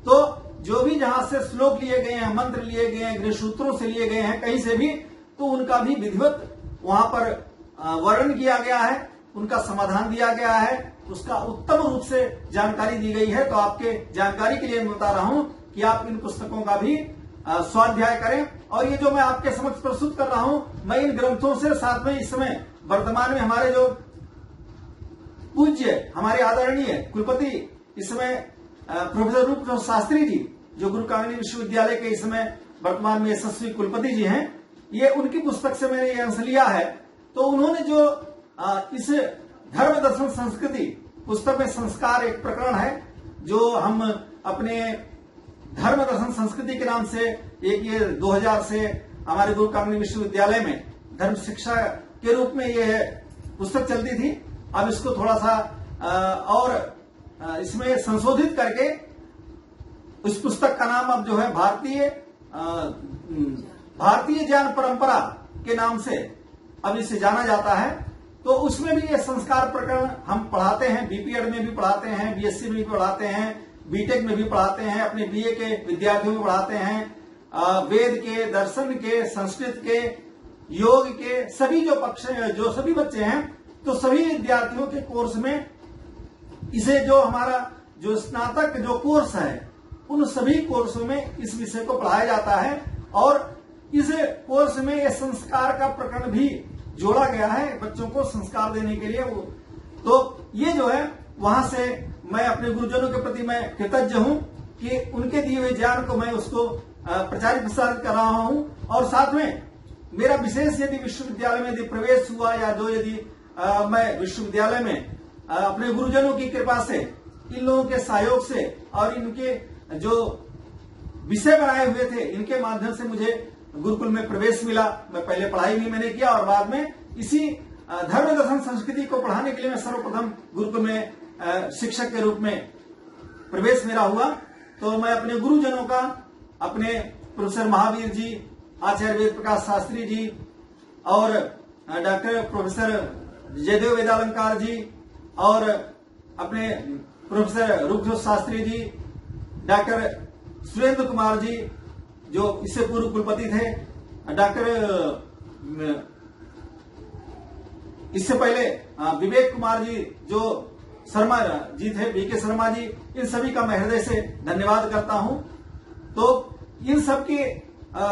Speaker 1: तो जो भी जहां से श्लोक लिए गए हैं, मंत्र लिए गए हैं, गृह सूत्रों से लिए गए हैं, कहीं से भी, तो उनका भी विधिवत वहां पर वर्णन किया गया है, उनका समाधान दिया गया है, उसका उत्तम रूप से जानकारी दी गई है। तो आपके जानकारी के लिए मैं बता रहा हूं कि आप इन पुस्तकों का भी स्वाध्याय करें। और ये जो मैं आपके समक्ष प्रस्तुत कर रहा हूं, मैं इन ग्रंथों से साथ में इस समय वर्तमान में हमारे जो पूज्य, हमारे आदरणीय कुलपति इस समय प्रोफेसर रूपचंद शास्त्री जी, जो गुरु कामिनी विश्वविद्यालय के इस समय वर्तमान में यशस्वी कुलपति जी हैं, ये उनकी पुस्तक से मैंने ये अंश लिया है। तो उन्होंने जो इस धर्म दर्शन संस्कृति पुस्तक में संस्कार एक प्रकरण है, जो हम अपने धर्म दर्शन संस्कृति के नाम से एक ये 2000 से हमारे गुरु कामिनी विश्वविद्यालय में धर्म शिक्षा के रूप में ये पुस्तक चलती थी। अब इसको थोड़ा सा और इसमें संशोधित करके उस पुस्तक का नाम अब जो है भारतीय ज्ञान परंपरा के नाम से अब इसे जाना जाता है। तो उसमें भी ये संस्कार प्रकरण हम पढ़ाते हैं, बीपीएड में भी पढ़ाते हैं, बीएससी में भी पढ़ाते हैं, बीटेक में भी पढ़ाते हैं, अपने बीए के विद्यार्थियों में पढ़ाते हैं, वेद के, दर्शन के, संस्कृत के, योग के सभी जो पक्ष जो सभी बच्चे हैं, तो सभी विद्यार्थियों के कोर्स में इसे जो हमारा जो स्नातक जो कोर्स है, उन सभी कोर्सों में इस विषय को पढ़ाया जाता है। और इस कोर्स में यह संस्कार का प्रकरण भी जोड़ा गया है बच्चों को संस्कार देने के लिए। तो ये जो है वहां से मैं अपने गुरुजनों के प्रति मैं कृतज्ञ हूं कि उनके दिए हुए ज्ञान को मैं उसको प्रचारित प्रसारित कर रहा हूं। और साथ में मेरा विशेष यदि विश्वविद्यालय में यदि प्रवेश हुआ या जो यदि मैं विश्वविद्यालय में अपने गुरुजनों की कृपा से, इन लोगों के सहयोग से और इनके जो विषय बनाए हुए थे, इनके माध्यम से मुझे गुरुकुल में प्रवेश मिला। मैं पहले पढ़ाई भी मैंने किया और बाद में इसी धर्म दर्शन संस्कृति को पढ़ाने के लिए मैं सर्वप्रथम गुरुकुल में शिक्षक के रूप में प्रवेश मेरा हुआ। तो मैं अपने गुरुजनों का, अपने प्रोफेसर महावीर जी, आचार्य वेद प्रकाश शास्त्री जी और डॉक्टर प्रोफेसर जयदेव वेदालंकार जी और अपने प्रोफेसर रूपचंद शास्त्री जी, डॉक्टर सुरेंद्र कुमार जी जो इससे पूर्व कुलपति थे, डॉक्टर इससे पहले विवेक कुमार जी जो शर्मा जी थे, बीके शर्मा जी, इन सभी का मैं हृदय से धन्यवाद करता हूं। तो इन सब की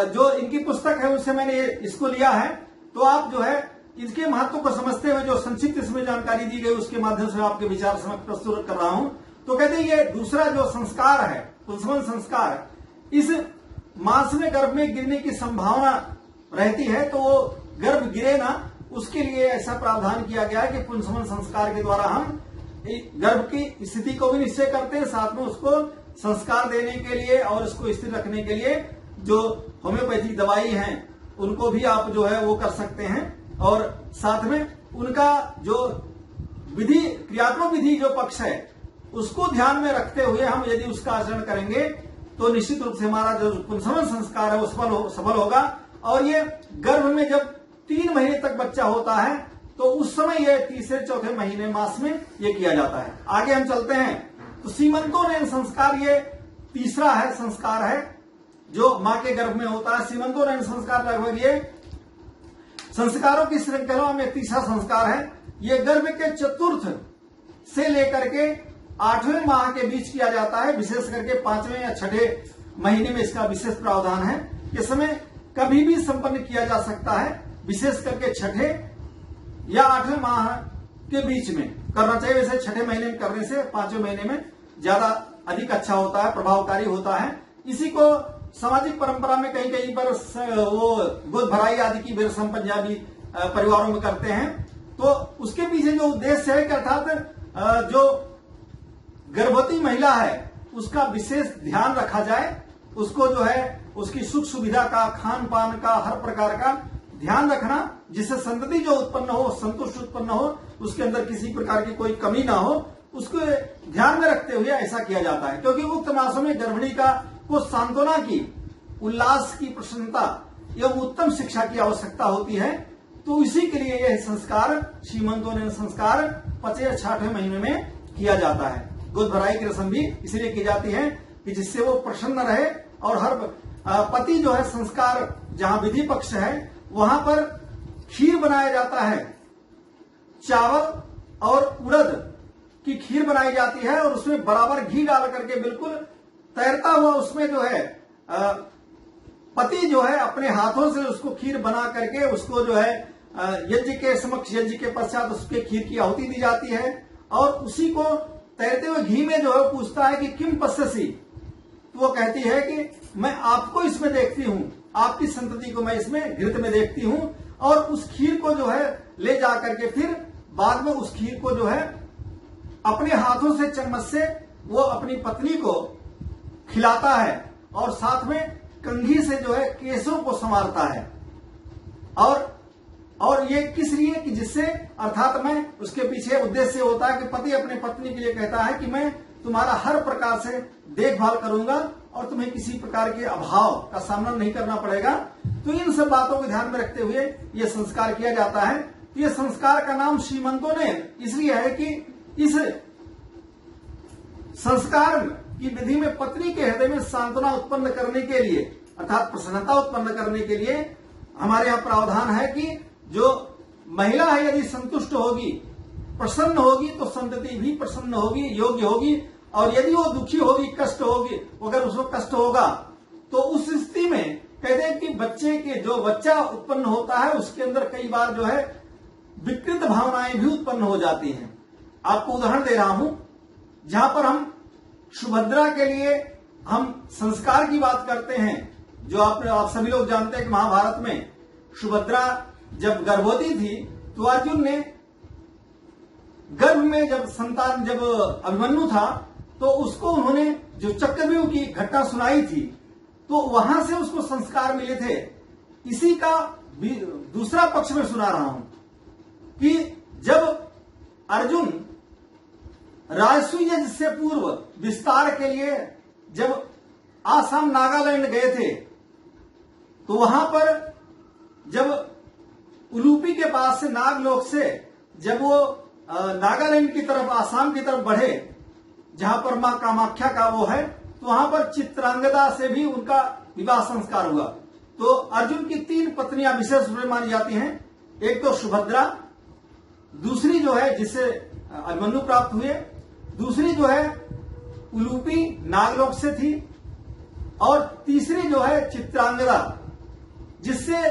Speaker 1: जो इनकी पुस्तक है उससे मैंने इसको लिया है। तो आप जो है इसके महत्व को समझते हुए जो संक्षिप्त इसमें जानकारी दी गई उसके माध्यम से आपके विचार समक्ष प्रस्तुत कर रहा हूं। तो कहते हैं ये दूसरा जो संस्कार है, पुंसवन संस्कार, इस मास में गर्भ में गिरने की संभावना रहती है, तो वो गर्भ गिरे ना, उसके लिए ऐसा प्रावधान किया गया है कि पुंसवन संस्कार के द्वारा हम गर्भ की स्थिति को भी निश्चय करते हैं, साथ में उसको संस्कार देने के लिए और उसको स्थिर रखने के लिए जो होम्योपैथिक दवाई हैं उनको भी आप जो है वो कर सकते हैं। और साथ में उनका जो विधि, क्रियात्मक विधि जो पक्ष है उसको ध्यान में रखते हुए हम यदि उसका आचरण करेंगे तो निश्चित रूप से हमारा जो पुंसवन संस्कार है वो सफल होगा। और ये गर्भ में जब 3 महीने तक बच्चा होता है तो उस समय ये तीसरे चौथे महीने मास में ये किया जाता है। आगे हम चलते हैं तो सीमंतोनयन संस्कार ये तीसरा है संस्कार है जो मां के गर्भ में होता है। सीमंतोनयन संस्कार लगभग ये संस्कारों की श्रृंखला में तीसरा संस्कार है। ये गर्भ के चतुर्थ से लेकर के 8वें माह के बीच किया जाता है, विशेष करके 5वें या 6ठे महीने में इसका विशेष प्रावधान है। इस समय कभी भी संपन्न किया जा सकता है, विशेष करके 6ठे या 8वें माह के बीच में करना चाहिए। वैसे 6ठे महीने में करने से 5वें महीने में ज्यादा अधिक अच्छा होता है, प्रभावकारी होता है। इसी को सामाजिक परंपरा में कहीं कहीं पर वो गोद भराई आदि की विरसम पंजाबी परिवारों में करते हैं। तो उसके पीछे जो उद्देश्य है कि अर्थात जो गर्भवती महिला है उसका विशेष ध्यान रखा जाए, उसको जो है उसकी सुख सुविधा का, खान पान का, हर प्रकार का ध्यान रखना, जिससे संतति जो उत्पन्न हो, संतुष्ट उत्पन्न हो, उसके अंदर किसी प्रकार की कोई कमी ना हो, उसको ध्यान में रखते हुए ऐसा किया जाता है। क्योंकि उक्त मासों में गर्भिणी का को सांत्वना की, उल्लास की, प्रसन्नता एवं उत्तम शिक्षा की आवश्यकता होती है। तो इसी के लिए यह संस्कार सीमंतोनयन संस्कार 5वें या 6ठे महीने में किया जाता है। गोद भराई की रस्म भी इसलिए की जाती है कि जिससे वो प्रसन्न रहे। और हर पति जो है संस्कार जहां विधि पक्ष है वहां पर खीर बनाया जाता है, चावल और उड़द की खीर बनाई जाती है और उसमें बराबर घी डाल करके बिल्कुल तैरता हुआ उसमें जो है पति जो है अपने हाथों से उसको खीर बना करके उसको जो है यज्ञ के समक्ष, यज्ञ के पश्चात उसके खीर की आहुति दी जाती है। और उसी को तैरते हुए घी में जो है पूछता है कि किम पश्यसी, तो वो कहती है कि मैं आपको इसमें देखती हूं, आपकी संतति को मैं इसमें घृत में देखती हूं। और उस खीर को जो है ले जा करके फिर बाद में उस खीर को जो है अपने हाथों से चम्मच से वो अपनी पत्नी को खिलाता है और साथ में कंघी से जो है केसों को संवारता है। और ये किस लिए कि जिससे अर्थात मैं उसके पीछे उद्देश्य होता है कि पति अपने पत्नी के लिए कहता है कि मैं तुम्हारा हर प्रकार से देखभाल करूंगा और तुम्हें किसी प्रकार के अभाव का सामना नहीं करना पड़ेगा। तो इन सब बातों को ध्यान में रखते हुए ये संस्कार किया जाता है। ये संस्कार का नाम श्रीमंतों ने इसलिए है कि इस संस्कार की विधि में पत्नी के हृदय में सांत्वना उत्पन्न करने के लिए अर्थात प्रसन्नता उत्पन्न करने के लिए हमारे यहाँ प्रावधान है कि जो महिला है यदि संतुष्ट होगी, प्रसन्न होगी तो संतति भी प्रसन्न होगी, योग्य होगी। और यदि वो दुखी होगी, कष्ट होगी, अगर उसको कष्ट होगा तो उस स्थिति में कहते हैं कि बच्चे के जो बच्चा उत्पन्न होता है उसके अंदर कई बार जो है विकृत भावनाएं भी उत्पन्न हो जाती हैं। आपको उदाहरण दे रहा हूं, जहां पर हम सुभद्रा के लिए हम संस्कार की बात करते हैं। जो आप सभी लोग जानते हैं कि महाभारत में सुभद्रा जब गर्भवती थी तो अर्जुन ने गर्भ में जब संतान जब अभिमन्यु था तो उसको उन्होंने जो चक्रव्यूह की घटना सुनाई थी तो वहां से उसको संस्कार मिले थे। इसी का दूसरा पक्ष में सुना रहा हूं कि जब अर्जुन राजसूय यज्ञ से पूर्व विस्तार के लिए जब आसाम नागालैंड गए थे तो वहां पर जब उलूपी के पास से नागलोक से जब वो नागालैंड की तरफ, आसाम की तरफ बढ़े जहां पर मां कामाख्या का वो है, तो वहां पर चित्रांगदा से भी उनका विवाह संस्कार हुआ। तो अर्जुन की 3 पत्नियां विशेष रूप में मानी जाती हैं। एक तो सुभद्रा, दूसरी जो है जिससे अभिमन्यु प्राप्त हुए, दूसरी जो है उलूपी नागलोक से थी और तीसरी जो है चित्रांगदा, जिससे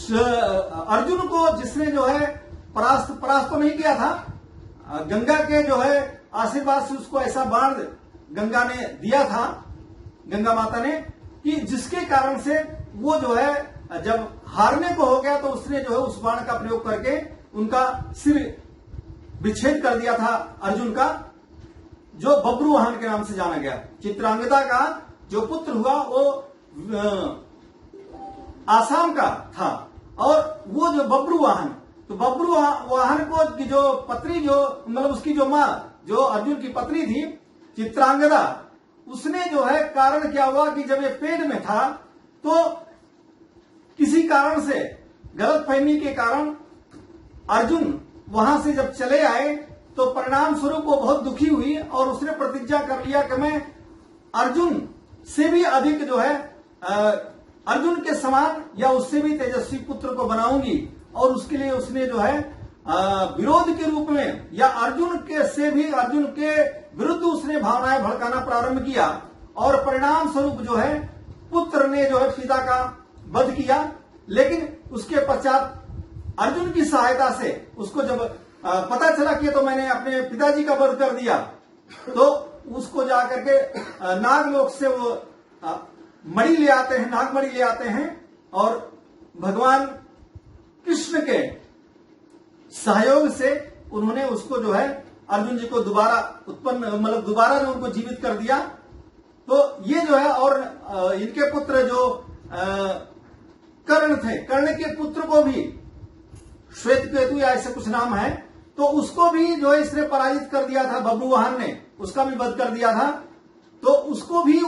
Speaker 1: अर्जुन को जिसने जो है परास्त तो नहीं किया था, गंगा के जो है आशीर्वाद से उसको ऐसा बाण गंगा ने दिया था, गंगा माता ने, कि जिसके कारण से वो जो है जब हारने को हो गया तो उसने जो है उस बाण का प्रयोग करके उनका सिर विच्छेद कर दिया था अर्जुन का, जो बब्रुवाहन के नाम से जाना गया। चित्रांगदा का जो पुत्र हुआ वो आसाम का था और वो जो बब्रुवाहन, तो बब्रुवाहन को की जो पत्नी जो मतलब उसकी जो मां जो अर्जुन की पत्नी थी चित्रांगदा, उसने जो है कारण क्या हुआ कि जब ये पेट में था तो किसी कारण से गलतफहमी के कारण अर्जुन वहां से जब चले आए तो परिणाम स्वरूप वो बहुत दुखी हुई और उसने प्रतिज्ञा कर लिया कि मैं अर्जुन से भी अधिक जो है अर्जुन के समान या उससे भी तेजस्वी पुत्र को बनाऊंगी। और उसके लिए उसने जो है विरोध के रूप में या अर्जुन के विरुद्ध उसने भावनाएं भड़काना प्रारंभ किया और परिणाम स्वरूप जो है पुत्र ने जो है पिता का वध किया। लेकिन उसके पश्चात अर्जुन की सहायता से उसको जब पता चला कि तो मैंने अपने पिताजी का वध कर दिया, तो उसको जाकर के नागलोक से वो मणि ले आते हैं, नागमणि ले आते हैं और भगवान कृष्ण के सहयोग से उन्होंने उसको जो है अर्जुन जी को दोबारा जो उनको जीवित कर दिया। तो ये जो है और इनके पुत्र जो कर्ण थे, कर्ण के पुत्र को भी श्वेतकेतु या ऐसे कुछ नाम है, तो उसको भी जो है इसने पराजित कर दिया था, बब्रुवाहन ने उसका भी वध कर दिया था। तो उसको भी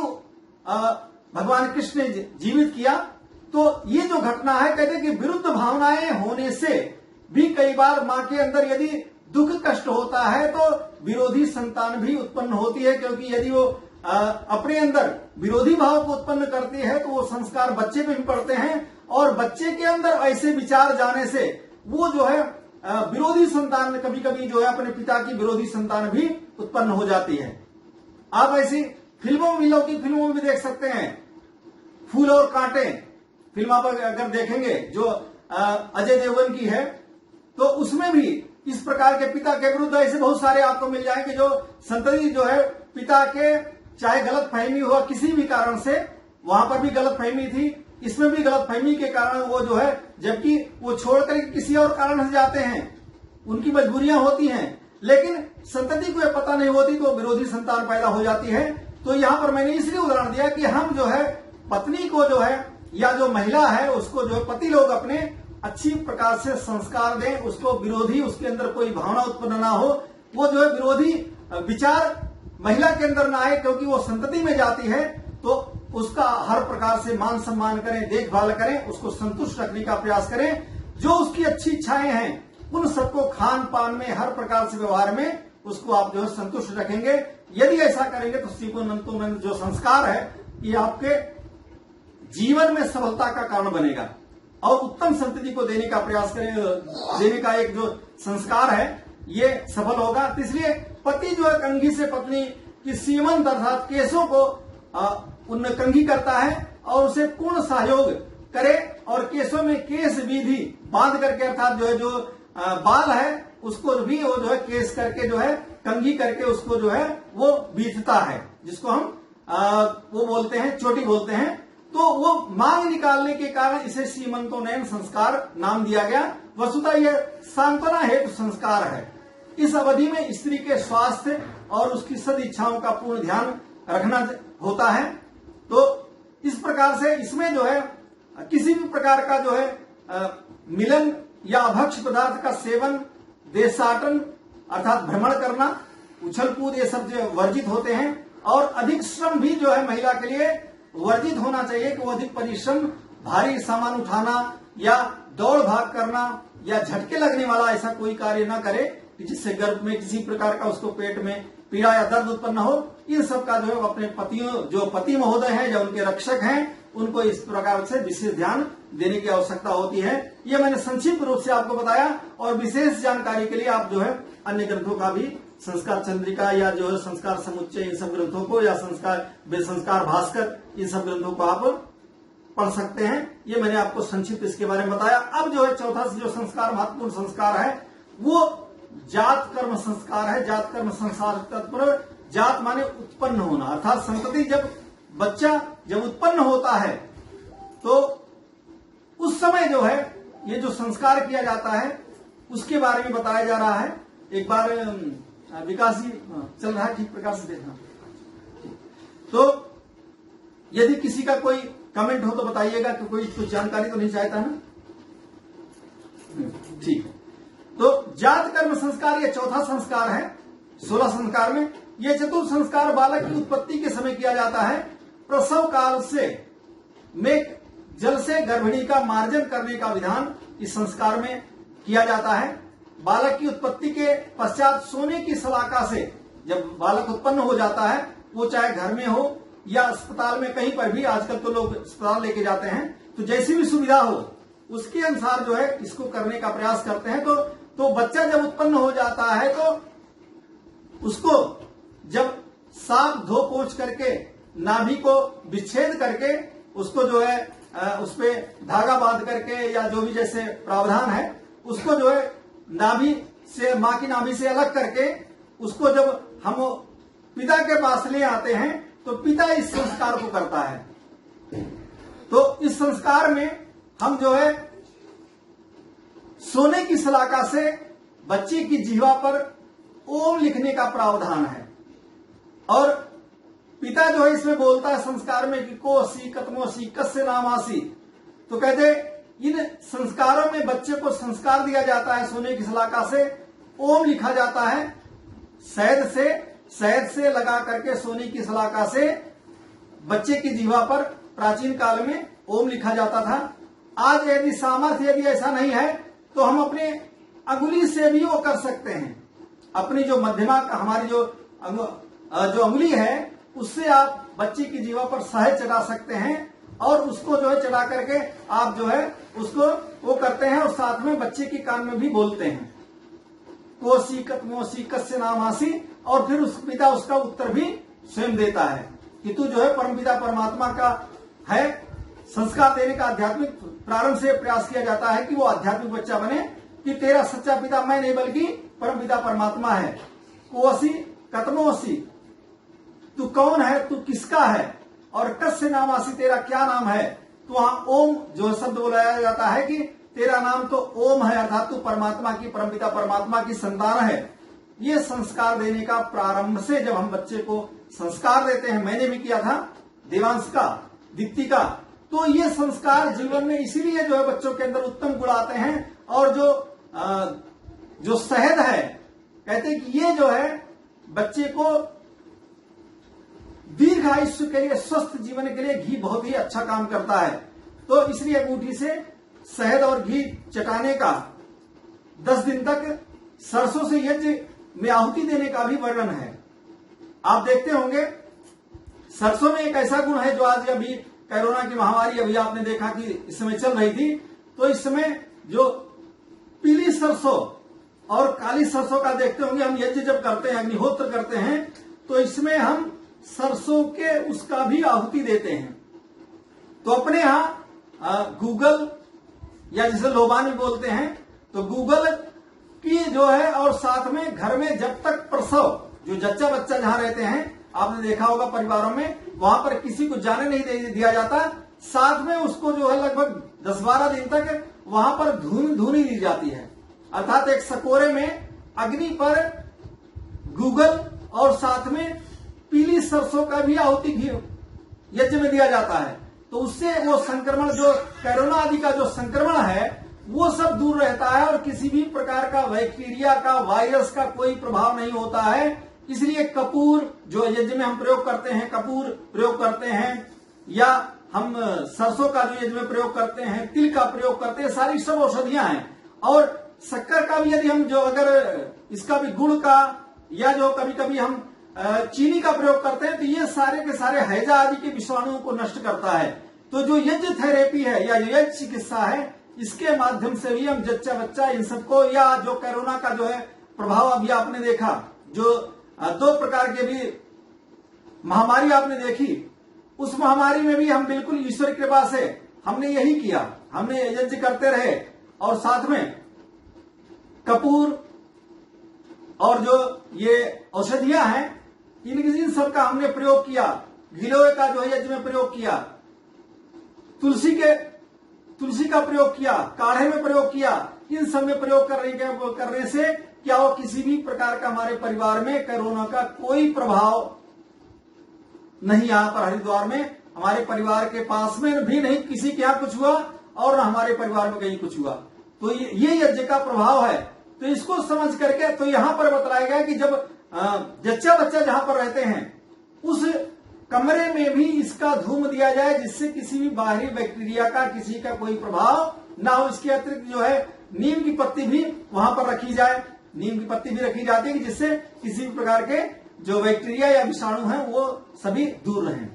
Speaker 1: भगवान कृष्ण ने जीवित किया। तो ये जो घटना है कहते कि विरुद्ध भावनाएं होने से भी कई बार मां के अंदर यदि दुख कष्ट होता है तो विरोधी संतान भी उत्पन्न होती है, क्योंकि यदि वो अपने अंदर विरोधी भाव को उत्पन्न करती है तो वो संस्कार बच्चे पे भी पड़ते हैं, और बच्चे के अंदर ऐसे विचार जाने से वो जो है विरोधी संतान कभी कभी जो है अपने पिता की विरोधी संतान भी उत्पन्न हो जाती है। आप ऐसी फिल्मों में भी देख सकते हैं। फूल और कांटे फिल्म आप अगर देखेंगे जो अजय देवगन की है, तो उसमें भी इस प्रकार के पिता के विरुद्ध ऐसे बहुत सारे आपको मिल जाएंगे जो संतति जो है पिता के, चाहे गलत फहमी हुआ किसी भी कारण से, वहां पर भी गलत फहमी थी, इसमें भी गलत फहमी के कारण वो जो है, जबकि वो छोड़कर किसी और कारण से जाते हैं, उनकी मजबूरियां होती हैं, लेकिन संतति को यह पता नहीं होती तो विरोधी संतान पैदा हो जाती है। तो यहाँ पर मैंने इसलिए उदाहरण दिया कि हम जो है पत्नी को जो है या जो महिला है उसको जो है पति लोग अपने अच्छी प्रकार से संस्कार दें, उसको विरोधी, उसके अंदर कोई भावना उत्पन्न ना हो, वो जो है विरोधी विचार महिला के अंदर ना आए, क्योंकि वो संतति में जाती है, तो उसका हर प्रकार से मान सम्मान करें, देखभाल करें, उसको संतुष्ट रखने का प्रयास करें। जो उसकी अच्छी इच्छाएं हैं उन सबको खान पान में, हर प्रकार से व्यवहार में उसको आप जो है संतुष्ट रखेंगे। यदि ऐसा करेंगे तो सीखोनंतोनंद जो संस्कार है ये आपके जीवन में सफलता का कारण बनेगा, और उत्तम संतति को देने का प्रयास करें, देने का एक जो संस्कार है ये सफल होगा। इसलिए पति जो है कंघी से पत्नी की सीमंत अर्थात केसों को उन कंघी करता है और उसे पूर्ण सहयोग करे, और केसों में केस विधि बांध करके अर्थात जो है जो बाल है उसको भी वो जो है केस करके जो है कंघी करके उसको जो है वो बीतता है, जिसको हम वो बोलते हैं, चोटी बोलते हैं। तो वो मांग निकालने के कारण इसे सीमंतोनयन संस्कार नाम दिया गया। वस्तुतः यह सांत्वना हेतु संस्कार है। इस अवधि में स्त्री के स्वास्थ्य और उसकी सद इच्छाओं का पूर्ण ध्यान रखना होता है। तो इस प्रकार से इसमें जो है किसी भी प्रकार का जो है मिलन या अभक्ष पदार्थ का सेवन, देशाटन अर्थात भ्रमण करना, उछल कूद, ये सब जो वर्जित होते हैं। और अधिक श्रम भी जो है महिला के लिए वर्जित होना चाहिए कि वो अधिक परिश्रम, भारी सामान उठाना या दौड़ भाग करना या झटके लगने वाला ऐसा कोई कार्य न करे कि जिससे गर्भ में किसी प्रकार का उसको पेट में पीड़ा या दर्द उत्पन्न हो। इन सब का जो है अपने पतियों, जो पति महोदय हैं या उनके रक्षक हैं, उनको इस प्रकार से विशेष ध्यान देने की आवश्यकता होती है। ये मैंने संक्षिप्त रूप से आपको बताया, और विशेष जानकारी के लिए आप जो है अन्य ग्रंथों का भी, संस्कार चंद्रिका या जो है संस्कार समुच्चय, इन सब ग्रंथों को, या संस्कार भास्कर, इन सब ग्रंथों को आप पढ़ सकते हैं। ये मैंने आपको संक्षिप्त इसके बारे में बताया। अब जो है चौथा जो संस्कार, महत्वपूर्ण संस्कार है, वो जात कर्म संस्कार है। जात कर्म संस्कार तत्पर, जात माने उत्पन्न होना, अर्थात संतति, जब बच्चा जब उत्पन्न होता है तो उस समय जो है ये जो संस्कार किया जाता है उसके बारे में बताया जा रहा है। एक बार विकास जी चल रहा है, ठीक प्रकार से देखना। तो यदि किसी का कोई कमेंट हो तो बताइएगा कि कोई कुछ जानकारी तो नहीं चाहता है ना, ठीक है। तो जात कर्म संस्कार ये चौथा संस्कार है 16 संस्कार में। ये चतुर्थ संस्कार बालक की उत्पत्ति के समय किया जाता है। प्रसव काल से में जल से गर्भिणी का मार्जन करने का विधान इस संस्कार में किया जाता है। बालक की उत्पत्ति के पश्चात सोने की सलाका से जब बालक उत्पन्न हो जाता है, वो चाहे घर में हो या अस्पताल में, कहीं पर भी, आजकल तो लोग अस्पताल लेके जाते हैं, तो जैसी भी सुविधा हो उसके अनुसार जो है इसको करने का प्रयास करते हैं। तो बच्चा जब उत्पन्न हो जाता है तो उसको जब साफ धो पोंछ करके नाभि को विच्छेद करके उसको जो है उस पे धागा बांध करके या जो भी जैसे प्रावधान है उसको जो है नाभि से, मां की नाभि से अलग करके उसको जब हम पिता के पास ले आते हैं तो पिता इस संस्कार को करता है। तो इस संस्कार में हम जो है सोने की सलाका से बच्चे की जिह्वा पर ओम लिखने का प्रावधान है, और पिता जो है इसमें बोलता है संस्कार में कि कोसी कतमोसी कस्य नामासी। तो कहते इन संस्कारों में बच्चे को संस्कार दिया जाता है, सोने की सलाका से ओम लिखा जाता है। शहद से लगा करके सोने की सलाका से बच्चे की जिह्वा पर प्राचीन काल में ओम लिखा जाता था। आज यदि सामर्थ्य यदि ऐसा नहीं है तो हम अपने अंगुली से भी वो कर सकते हैं। अपनी जो मध्यमा हमारी जो अंगुली है उससे आप बच्चे की जीवा पर शहद चढ़ा सकते हैं और उसको जो है चढ़ा करके आप जो है उसको वो करते हैं और साथ में बच्चे के कान में भी बोलते हैं कोसी कतमोसी कस्य नामासी, और फिर उस पिता उसका उत्तर भी स्वयं देता है कि तू जो है परमपिता परमात्मा का है। संस्कार देने का आध्यात्मिक प्रारंभ से प्रयास किया जाता है कि वो आध्यात्मिक बच्चा बने कि तेरा सच्चा पिता मैं नहीं बल्कि परमपिता परमात्मा है। कोसी कतमोसी, तू कौन है, तू किसका है, और कस्य नामासी, तेरा क्या नाम है। तो वहां ओम जो शब्द बुलाया जाता है कि तेरा नाम तो ओम है, अर्थात तू परमात्मा की परमपिता परमात्मा की संतान है। ये संस्कार देने का प्रारंभ से जब हम बच्चे को संस्कार देते हैं, मैंने भी किया था देवांश का, दीप्ति का, तो ये संस्कार जीवन में इसीलिए जो है बच्चों के अंदर उत्तम गुण आते हैं। और जो शहद है, कहते हैं कि ये जो है बच्चे को दीर्घ आयुष्य के लिए, स्वस्थ जीवन के लिए घी बहुत ही अच्छा काम करता है। तो इसलिए अंगूठी से शहद और घी चटाने का 10 दिन तक सरसों से यज्ञ में आहुति देने का भी वर्णन है। आप देखते होंगे सरसों में एक ऐसा गुण है जो आज अभी कोरोना की महामारी अभी आपने देखा कि इस समय चल रही थी, तो इस समय जो पीली सरसों और काली सरसों का देखते होंगे, हम यज्ञ जब करते हैं, अग्निहोत्र करते हैं, तो इसमें हम सरसों के उसका भी आहुति देते हैं। तो अपने यहां गूगल या जिसे लोबानी बोलते हैं, तो गूगल की जो है, और साथ में घर में जब तक प्रसव, जो जच्चा बच्चा जहां रहते हैं, आपने देखा होगा परिवारों में, वहां पर किसी को जाने नहीं दिया जाता, साथ में उसको जो है लगभग 10-12 दिन तक वहां पर धूनी दी जाती है। अर्थात एक सकोरे में अग्नि पर गूगल और साथ में पीली सरसों का भी आहुति यज्ञ में दिया जाता है। तो उससे वो संक्रमण, जो कोरोना आदि का जो संक्रमण है, वो सब दूर रहता है और किसी भी प्रकार का बैक्टीरिया का, वायरस का कोई प्रभाव नहीं होता है। इसलिए कपूर जो यज्ञ में हम प्रयोग करते हैं, कपूर प्रयोग करते हैं, या हम सरसों का जो यज्ञ में प्रयोग करते हैं, तिल का प्रयोग करते हैं, सारी सब औषधियां हैं। और शक्कर का भी यदि हम जो अगर इसका भी गुड़ का, या जो कभी कभी हम चीनी का प्रयोग करते हैं, तो ये सारे के सारे हैजा आदि के विषाणुओं को नष्ट करता है। तो जो यज्ञ थेरेपी है या यज्ञ चिकित्सा है, इसके माध्यम से भी हम जच्चा बच्चा इन सबको, या जो कोरोना का जो है प्रभाव अभी आपने देखा, जो 2 प्रकार के भी महामारी आपने देखी, उस महामारी में भी हम बिल्कुल ईश्वर की कृपा से हमने यही किया, हमने यज्ञ करते रहे और साथ में कपूर और जो ये औषधियां हैं, इन सब का हमने प्रयोग किया। गिलोय का जो यज्ञ में प्रयोग किया, तुलसी का प्रयोग किया, काढ़े में प्रयोग किया। इन सब में प्रयोग करने से क्या हो, किसी भी प्रकार का हमारे परिवार में कोरोना का कोई प्रभाव नहीं। यहाँ पर हरिद्वार में हमारे परिवार के पास में भी नहीं किसी के यहाँ कुछ हुआ और हमारे परिवार में कहीं कुछ हुआ। तो ये यज्ञ का प्रभाव है। तो इसको समझ करके तो यहाँ पर बताया गया कि जब जच्चा बच्चा जहां पर रहते हैं, उस कमरे में भी इसका धूम दिया जाए, जिससे किसी भी बाहरी बैक्टीरिया का, किसी का कोई प्रभाव ना हो। इसके अतिरिक्त जो है नीम की पत्ती भी वहां पर रखी जाए, नीम की पत्ती भी रखी जाती है, जिससे किसी भी प्रकार के जो बैक्टीरिया या विषाणु हैं वो सभी दूर रहें।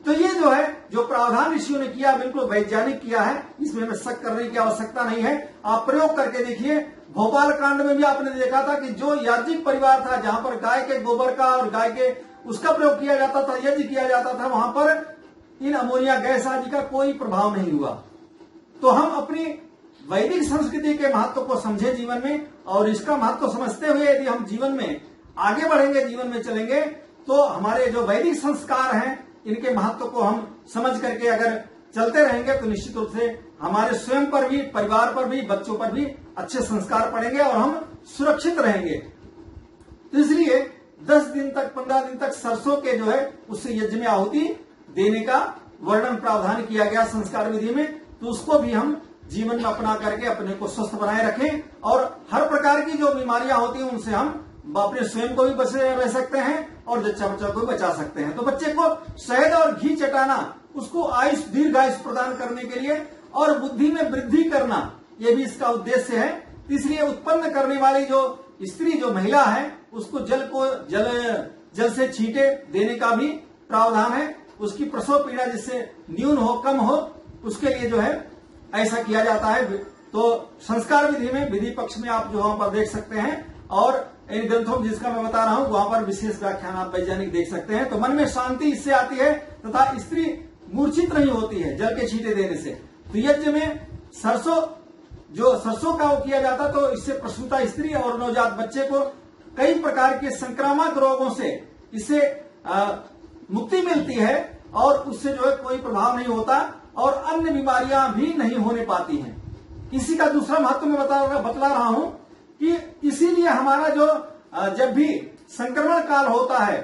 Speaker 1: तो ये जो है, जो प्रावधान ऋषियों ने किया, बिल्कुल वैज्ञानिक किया है, इसमें हमें शक करने की आवश्यकता नहीं है। आप प्रयोग करके देखिए। भोपाल कांड में भी आपने देखा था कि जो याज्ञिक परिवार था, जहां पर गाय के गोबर का और गाय के उसका प्रयोग किया जाता था, यज्ञ किया जाता था, वहां पर इन अमोनिया गैस आदि का कोई प्रभाव नहीं हुआ। तो हम अपनी वैदिक संस्कृति के महत्व को समझे जीवन में, और इसका महत्व समझते हुए यदि हम जीवन में आगे बढ़ेंगे, जीवन में चलेंगे, तो हमारे जो वैदिक संस्कार हैं, इनके महत्व को हम समझ करके अगर चलते रहेंगे, तो निश्चित रूप से हमारे स्वयं पर भी, परिवार पर भी, बच्चों पर भी अच्छे संस्कार पड़ेंगे और हम सुरक्षित रहेंगे। तो इसलिए 10 दिन तक, 15 दिन तक सरसों के जो है उससे यज्ञ में आहुति देने का वर्णन प्रावधान किया गया संस्कार विधि में। तो उसको भी हम जीवन में अपना करके अपने को स्वस्थ बनाए रखें, और हर प्रकार की जो बीमारियां होती हैं उनसे हम अपने स्वयं को भी बचे रह सकते हैं और जच्चा बच्चा को भी बचा सकते हैं। तो बच्चे को शहद और घी चटाना, उसको आयुष, दीर्घ आयुष प्रदान करने के लिए और बुद्धि में वृद्धि करना, ये भी इसका उद्देश्य है। इसलिए उत्पन्न करने वाली जो स्त्री जो महिला है उसको जल से छींटे देने का भी प्रावधान है। उसकी प्रसव पीड़ा जिससे न्यून हो, कम हो, उसके लिए जो है ऐसा किया जाता है। तो संस्कार विधि में विधि पक्ष में आप जो वहां पर देख सकते हैं, और इन ग्रंथों में जिसका मैं बता रहा हूं वहां पर विशेष व्याख्यान आप वैज्ञानिक देख सकते हैं। तो मन में शांति इससे आती है तथा स्त्री मूर्छित नहीं होती है जल के छींटे देने से। तो यज्ञ में सरसों का वो किया जाता, तो इससे प्रसूता स्त्री और नवजात बच्चे को कई प्रकार के संक्रामक रोगों से इससे मुक्ति मिलती है, और उससे जो है कोई प्रभाव नहीं होता, और अन्य बीमारियां भी नहीं होने पाती हैं। इसी का दूसरा महत्व मैं बतला रहा हूं कि इसीलिए हमारा जो जब भी संक्रमण काल होता है,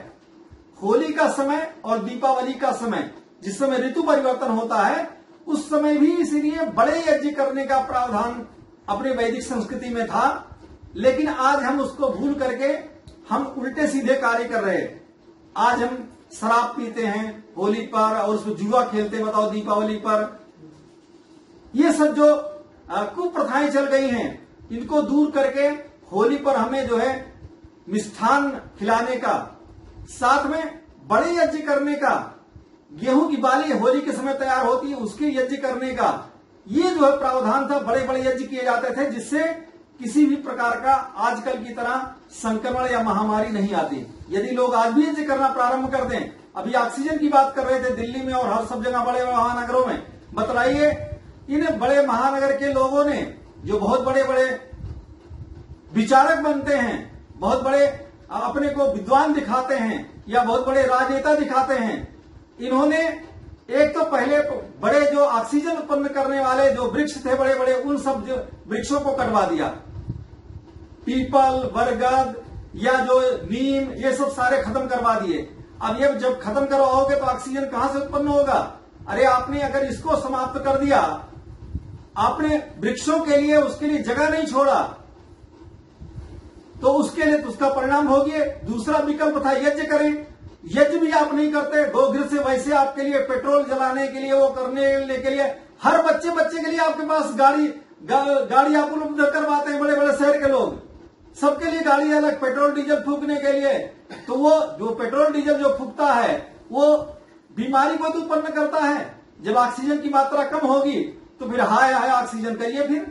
Speaker 1: होली का समय और दीपावली का समय, जिस समय ऋतु परिवर्तन होता है, उस समय भी इसीलिए बड़े यज्ञ करने का प्रावधान अपने वैदिक संस्कृति में था। लेकिन आज हम उसको भूल करके हम उल्टे सीधे कार्य कर रहे हैं। आज हम शराब पीते हैं होली पर, और उसमें जुआ खेलते, बताओ दीपावली पर। ये सब जो कुप्रथाएं चल गई हैं, इनको दूर करके होली पर हमें जो है मिष्ठान खिलाने का, साथ में बड़े यज्ञ करने का, गेहूं की बाली होली के समय तैयार होती है उसके यज्ञ करने का, ये जो है प्रावधान था। बड़े बड़े यज्ञ किए जाते थे जिससे किसी भी प्रकार का आजकल की तरह संक्रमण या महामारी नहीं आती। यदि लोग आज भी यज्ञ करना प्रारंभ कर दें, अभी ऑक्सीजन की बात कर रहे थे दिल्ली में और हर सब जगह बड़े महानगरों में, बतलाइए इन बड़े महानगर के लोगों ने जो बहुत बड़े बड़े विचारक बनते हैं, बहुत बड़े अपने को विद्वान दिखाते हैं या बहुत बड़े राजनेता दिखाते हैं, इन्होंने एक तो पहले बड़े जो ऑक्सीजन उत्पन्न करने वाले जो वृक्ष थे बड़े बड़े, उन सब वृक्षों को कटवा दिया। पीपल, बरगद या जो नीम, ये सब सारे खत्म करवा दिए। अब ये जब खत्म करवाओगे तो ऑक्सीजन कहां से उत्पन्न होगा? अरे आपने अगर इसको समाप्त कर दिया, आपने वृक्षों के लिए उसके लिए जगह नहीं छोड़ा, तो उसके लिए तो उसका परिणाम होगी। दूसरा विकल्प था यज्ञ करें, यज्ञ भी आप नहीं करते। गोघृत से वैसे आपके लिए पेट्रोल जलाने के लिए, वो करने के लिए, हर बच्चे के लिए आपके पास गाड़ी आप उपलब्ध करवाते हैं। बड़े बड़े शहर के लोग, सबके लिए गाड़ी अलग, पेट्रोल डीजल फूकने के लिए। तो वो जो पेट्रोल डीजल जो फूकता है वो बीमारी को तो उत्पन्न करता है। जब ऑक्सीजन की मात्रा कम होगी तो फिर हाय हाय ऑक्सीजन करिए फिर।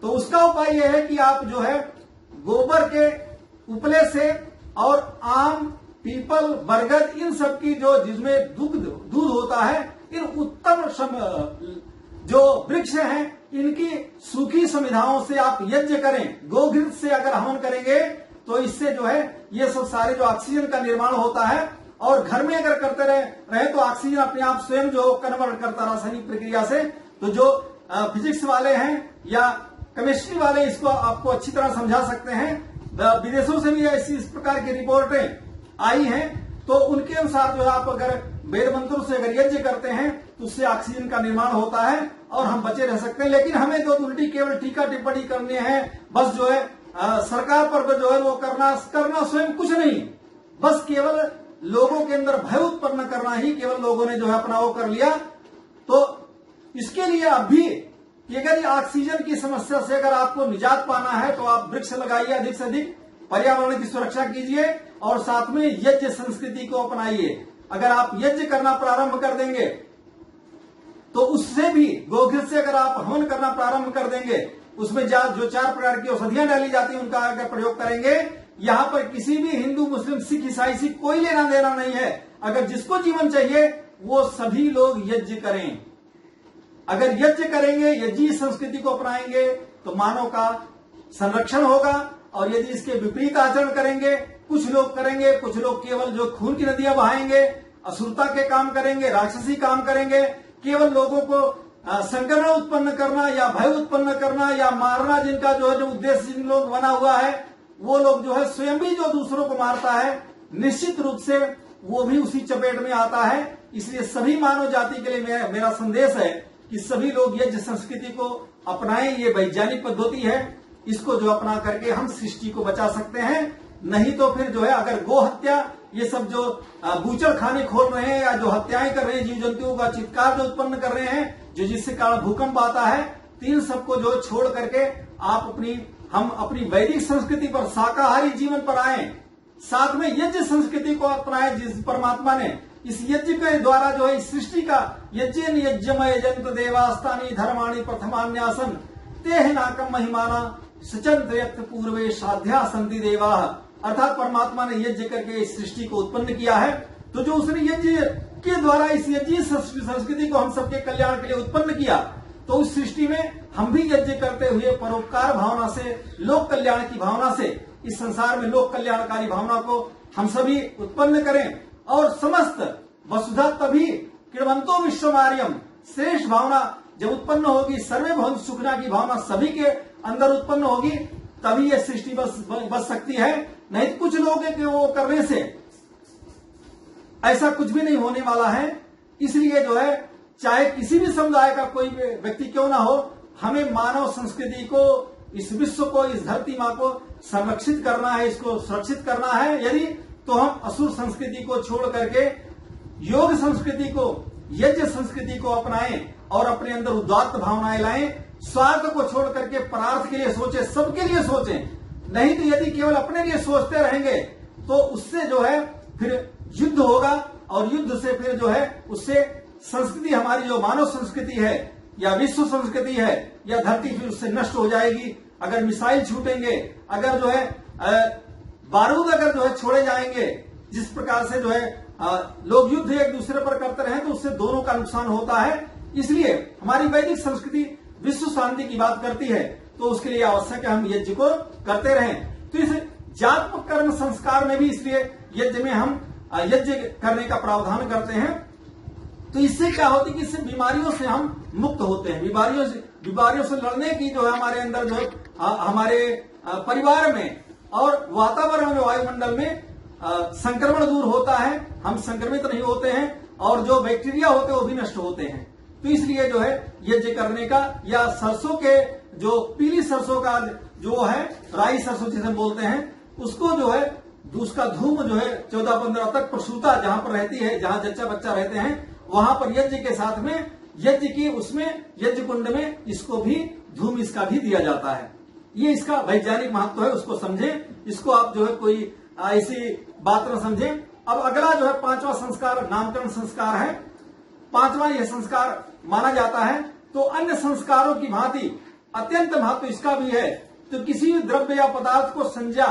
Speaker 1: तो उसका उपाय यह है कि आप जो है गोबर के उपले से और आम, पीपल, बरगद, इन सब की जो जिसमें दूध होता है, इन उत्तम जो वृक्ष हैं, इनकी सूखी समिधाओं से आप यज्ञ करें। गोघृत से अगर हवन करेंगे तो इससे जो है ये सब सारे जो ऑक्सीजन का निर्माण होता है, और घर में अगर करते रहे तो ऑक्सीजन अपने आप स्वयं जो कन्वर्ट करता रासायनिक प्रक्रिया से। तो जो फिजिक्स वाले हैं या केमिस्ट्री वाले इसको आपको अच्छी तरह समझा सकते हैं। विदेशों से भी ऐसी इस प्रकार की रिपोर्टें आई हैं, तो उनके अनुसार जो है आप अगर वेद मंत्रों से अगर यज्ञ करते हैं तो उससे ऑक्सीजन का निर्माण होता है और हम बचे रह सकते हैं। लेकिन हमें तो उल्टी केवल टीका टिप्पणी करनी है, बस जो है सरकार पर जो है वो करना स्वयं कुछ नहीं, बस केवल लोगों के अंदर भय उत्पन्न करना ही केवल लोगों ने जो है अपना वो कर लिया। तो इसके लिए अब भी कि अगर ऑक्सीजन की समस्या से अगर आपको निजात पाना है तो आप वृक्ष लगाइए, अधिक से अधिक पर्यावरण की सुरक्षा कीजिए, और साथ में यज्ञ संस्कृति को अपनाइए। अगर आप यज्ञ करना प्रारंभ कर देंगे तो उससे भी गोघृत से अगर आप हवन करना प्रारंभ कर देंगे, उसमें जो 4 प्रकार की औषधियां डाली जाती हैं उनका अगर प्रयोग करेंगे, यहां पर किसी भी हिंदू, मुस्लिम, सिख, ईसाई से कोई लेना देना नहीं है। अगर जिसको जीवन चाहिए वो सभी लोग यज्ञ करें। अगर यज्ञ करेंगे, यज्ञ संस्कृति को अपनाएंगे तो मानव का संरक्षण होगा। और यदि इसके विपरीत आचरण करेंगे, कुछ लोग करेंगे, कुछ लोग केवल जो खून की नदियां बहाएंगे, असुरता के काम करेंगे, राक्षसी काम करेंगे, केवल लोगों को संक्रमण उत्पन्न करना या भय उत्पन्न करना या मारना, जिनका जो है जो उद्देश्य जिन लोग बना हुआ है, वो लोग जो है स्वयं भी जो दूसरों को मारता है, निश्चित रूप से वो भी उसी चपेट में आता है। इसलिए सभी मानव जाति के लिए मेरा संदेश है कि सभी लोग यज्ञ संस्कृति को अपनाएं। ये वैज्ञानिक पद्धति है, इसको जो अपना करके हम सृष्टि को बचा सकते हैं। नहीं तो फिर जो है अगर गो हत्या, ये सब जो बूचड़ खाने खोल रहे हैं या जो हत्याएं कर रहे हैं, जीव जंतुओं का चित्कार जो उत्पन्न कर रहे हैं, जो जिससे कारण भूकंप आता है, तीन सबको जो छोड़ करके आप अपनी हम अपनी वैदिक संस्कृति पर, शाकाहारी जीवन पर आए, साथ में यज्ञ संस्कृति को अपनाए, जिस परमात्मा ने इस यज्ञ के द्वारा जो है इस सृष्टि का यज्ञेन यज्ञमय जंत देवास्तानी धर्माणि प्रथमान्यासन तेह नाकम महिमाना सचंत यत् पूर्वे साध्या संति देवा। अर्थात परमात्मा ने यज्ञ करके इस सृष्टि को उत्पन्न किया है। तो जो उसने यज्ञ के द्वारा इस यज्ञ संस्कृति को हम सबके कल्याण के लिए उत्पन्न किया, तो उस सृष्टि में हम भी यज्ञ करते हुए परोपकार भावना से, लोक कल्याण की भावना से, इस संसार में लोक कल्याणकारी भावना को हम सभी उत्पन्न करें। और समस्त वसुधा तभी किणवंतो विश्वमार्यम, श्रेष्ठ भावना जब उत्पन्न होगी, सर्वे भवन्तु सुखिनः की भावना सभी के अंदर उत्पन्न होगी, तभी यह सृष्टि बच सकती है। नहीं तो कुछ लोग के वो करने से ऐसा कुछ भी नहीं होने वाला है। इसलिए जो है, चाहे किसी भी समुदाय का कोई व्यक्ति क्यों ना हो, हमें मानव संस्कृति को, इस विश्व को, इस धरती माँ को संरक्षित करना है, इसको सुरक्षित करना है। यदि तो हम असुर संस्कृति को छोड़ करके योग संस्कृति को, यज्ञ संस्कृति को अपनाएं और अपने अंदर उदात्त भावनाएं लाएं। स्वार्थ को छोड़ करके परार्थ के लिए सोचें, सबके लिए सोचें। नहीं तो यदि केवल अपने लिए सोचते रहेंगे तो उससे जो है फिर युद्ध होगा, और युद्ध से फिर जो है उससे संस्कृति, हमारी जो मानव संस्कृति है या विश्व संस्कृति है या धरती, फिर उससे नष्ट हो जाएगी। अगर मिसाइल छूटेंगे, अगर जो है बारूद अगर जो है छोड़े जाएंगे, जिस प्रकार से जो है लोग युद्ध एक दूसरे पर करते रहे, तो उससे दोनों का नुकसान होता है। इसलिए हमारी वैदिक संस्कृति विश्व शांति की बात करती है, तो उसके लिए आवश्यक है हम यज्ञ को करते रहें। तो इस जात्मक कर्म संस्कार में भी इसलिए यज्ञ में हम यज्ञ करने का प्रावधान करते हैं। तो इससे क्या होती है कि इससे बीमारियों से हम मुक्त होते हैं। बीमारियों से लड़ने की जो है हमारे अंदर जो हमारे परिवार में और वातावरण में, वायुमंडल में संक्रमण दूर होता है, हम संक्रमित नहीं होते हैं, और जो बैक्टीरिया होते हैं वो भी नष्ट होते हैं। तो इसलिए जो है यज्ञ करने का, या सरसों के जो पीली सरसों का जो है, राई सरसों जिसे बोलते हैं, उसको जो है उसका धूम जो है 14-15 तक प्रसूता जहां पर रहती है, जहां जच्चा बच्चा रहते हैं, वहां पर यज्ञ के साथ में यज्ञ की, उसमें यज्ञ कुंड में इसको भी धूम इसका भी दिया जाता है। ये इसका वैज्ञानिक महत्व है, उसको समझें। इसको आप जो है कोई ऐसी बात न समझें। अब अगला जो है 5वां संस्कार नामकरण संस्कार है। 5वां यह संस्कार माना जाता है। तो अन्य संस्कारों की भांति अत्यंत महत्व इसका भी है। तो किसी भी द्रव्य या पदार्थ को संज्ञा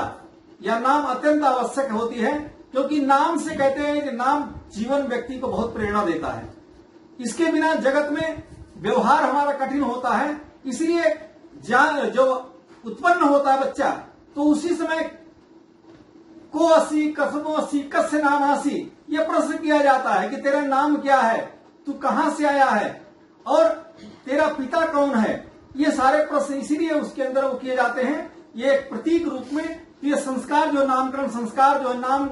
Speaker 1: या नाम अत्यंत आवश्यक होती है, क्योंकि नाम से कहते हैं कि नाम जीवन व्यक्ति को बहुत प्रेरणा देता है। इसके बिना जगत में व्यवहार हमारा कठिन होता है। इसलिए जो उत्पन्न होता है बच्चा, तो उसी समय को असी कसमो असी कस्य नाम आसी, यह प्रश्न किया जाता है कि तेरा नाम क्या है, तू कहां से आया है और तेरा पिता कौन है। ये सारे प्रश्न इसीलिए उसके अंदर वो किए जाते हैं, ये एक प्रतीक रूप में। ये संस्कार जो नामकरण संस्कार जो है, नाम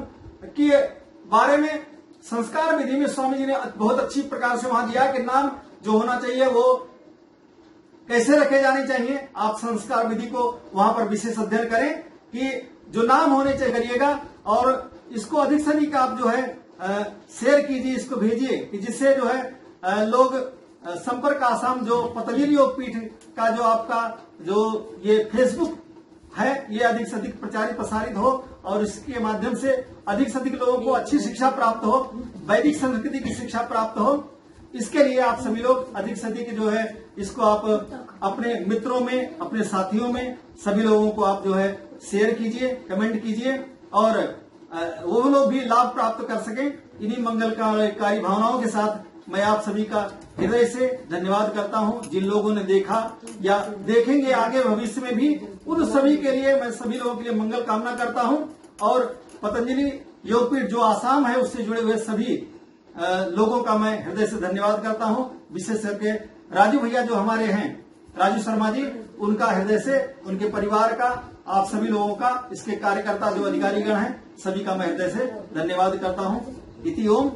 Speaker 1: के बारे में संस्कार विधि में स्वामी जी ने बहुत अच्छी प्रकार से वहां दिया कि नाम जो होना चाहिए वो कैसे रखे जाने चाहिए। आप संस्कार विधि को वहां पर विशेष अध्ययन करें कि जो नाम होने चाहिए करिएगा, और इसको अधिक से अधिक आप जो है शेयर कीजिए, इसको भेजिए, कि जिससे जो है लोग संपर्क आसाम जो पतंजलि योग पीठ का जो आपका जो ये फेसबुक है, ये अधिक से अधिक प्रचारित प्रसारित हो, और इसके माध्यम से अधिक से अधिक लोगों को अच्छी शिक्षा प्राप्त हो, वैदिक संस्कृति की शिक्षा प्राप्त हो। इसके लिए आप सभी लोग अधिक से अधिक जो है इसको आप अपने मित्रों में, अपने साथियों में, सभी लोगों को आप जो है शेयर कीजिए, कमेंट कीजिए, और वो लोग भी लाभ प्राप्त कर सकें। इन्हीं मंगलकारी भावनाओं के साथ मैं आप सभी का हृदय से धन्यवाद करता हूं। जिन लोगों ने देखा या देखेंगे आगे भविष्य में भी, उन सभी के लिए मैं सभी लोगों के लिए मंगल कामना करता हूं। और पतंजलि योगपीठ जो आसाम है उससे जुड़े हुए सभी लोगों का मैं हृदय से धन्यवाद करता हूं। विशेष करके राजू भैया जो हमारे हैं, राजू शर्मा जी, उनका हृदय से, उनके परिवार का, आप सभी लोगों का, इसके कार्यकर्ता जो अधिकारीगण हैं, सभी का मैं हृदय से धन्यवाद करता हूं। इति ओम।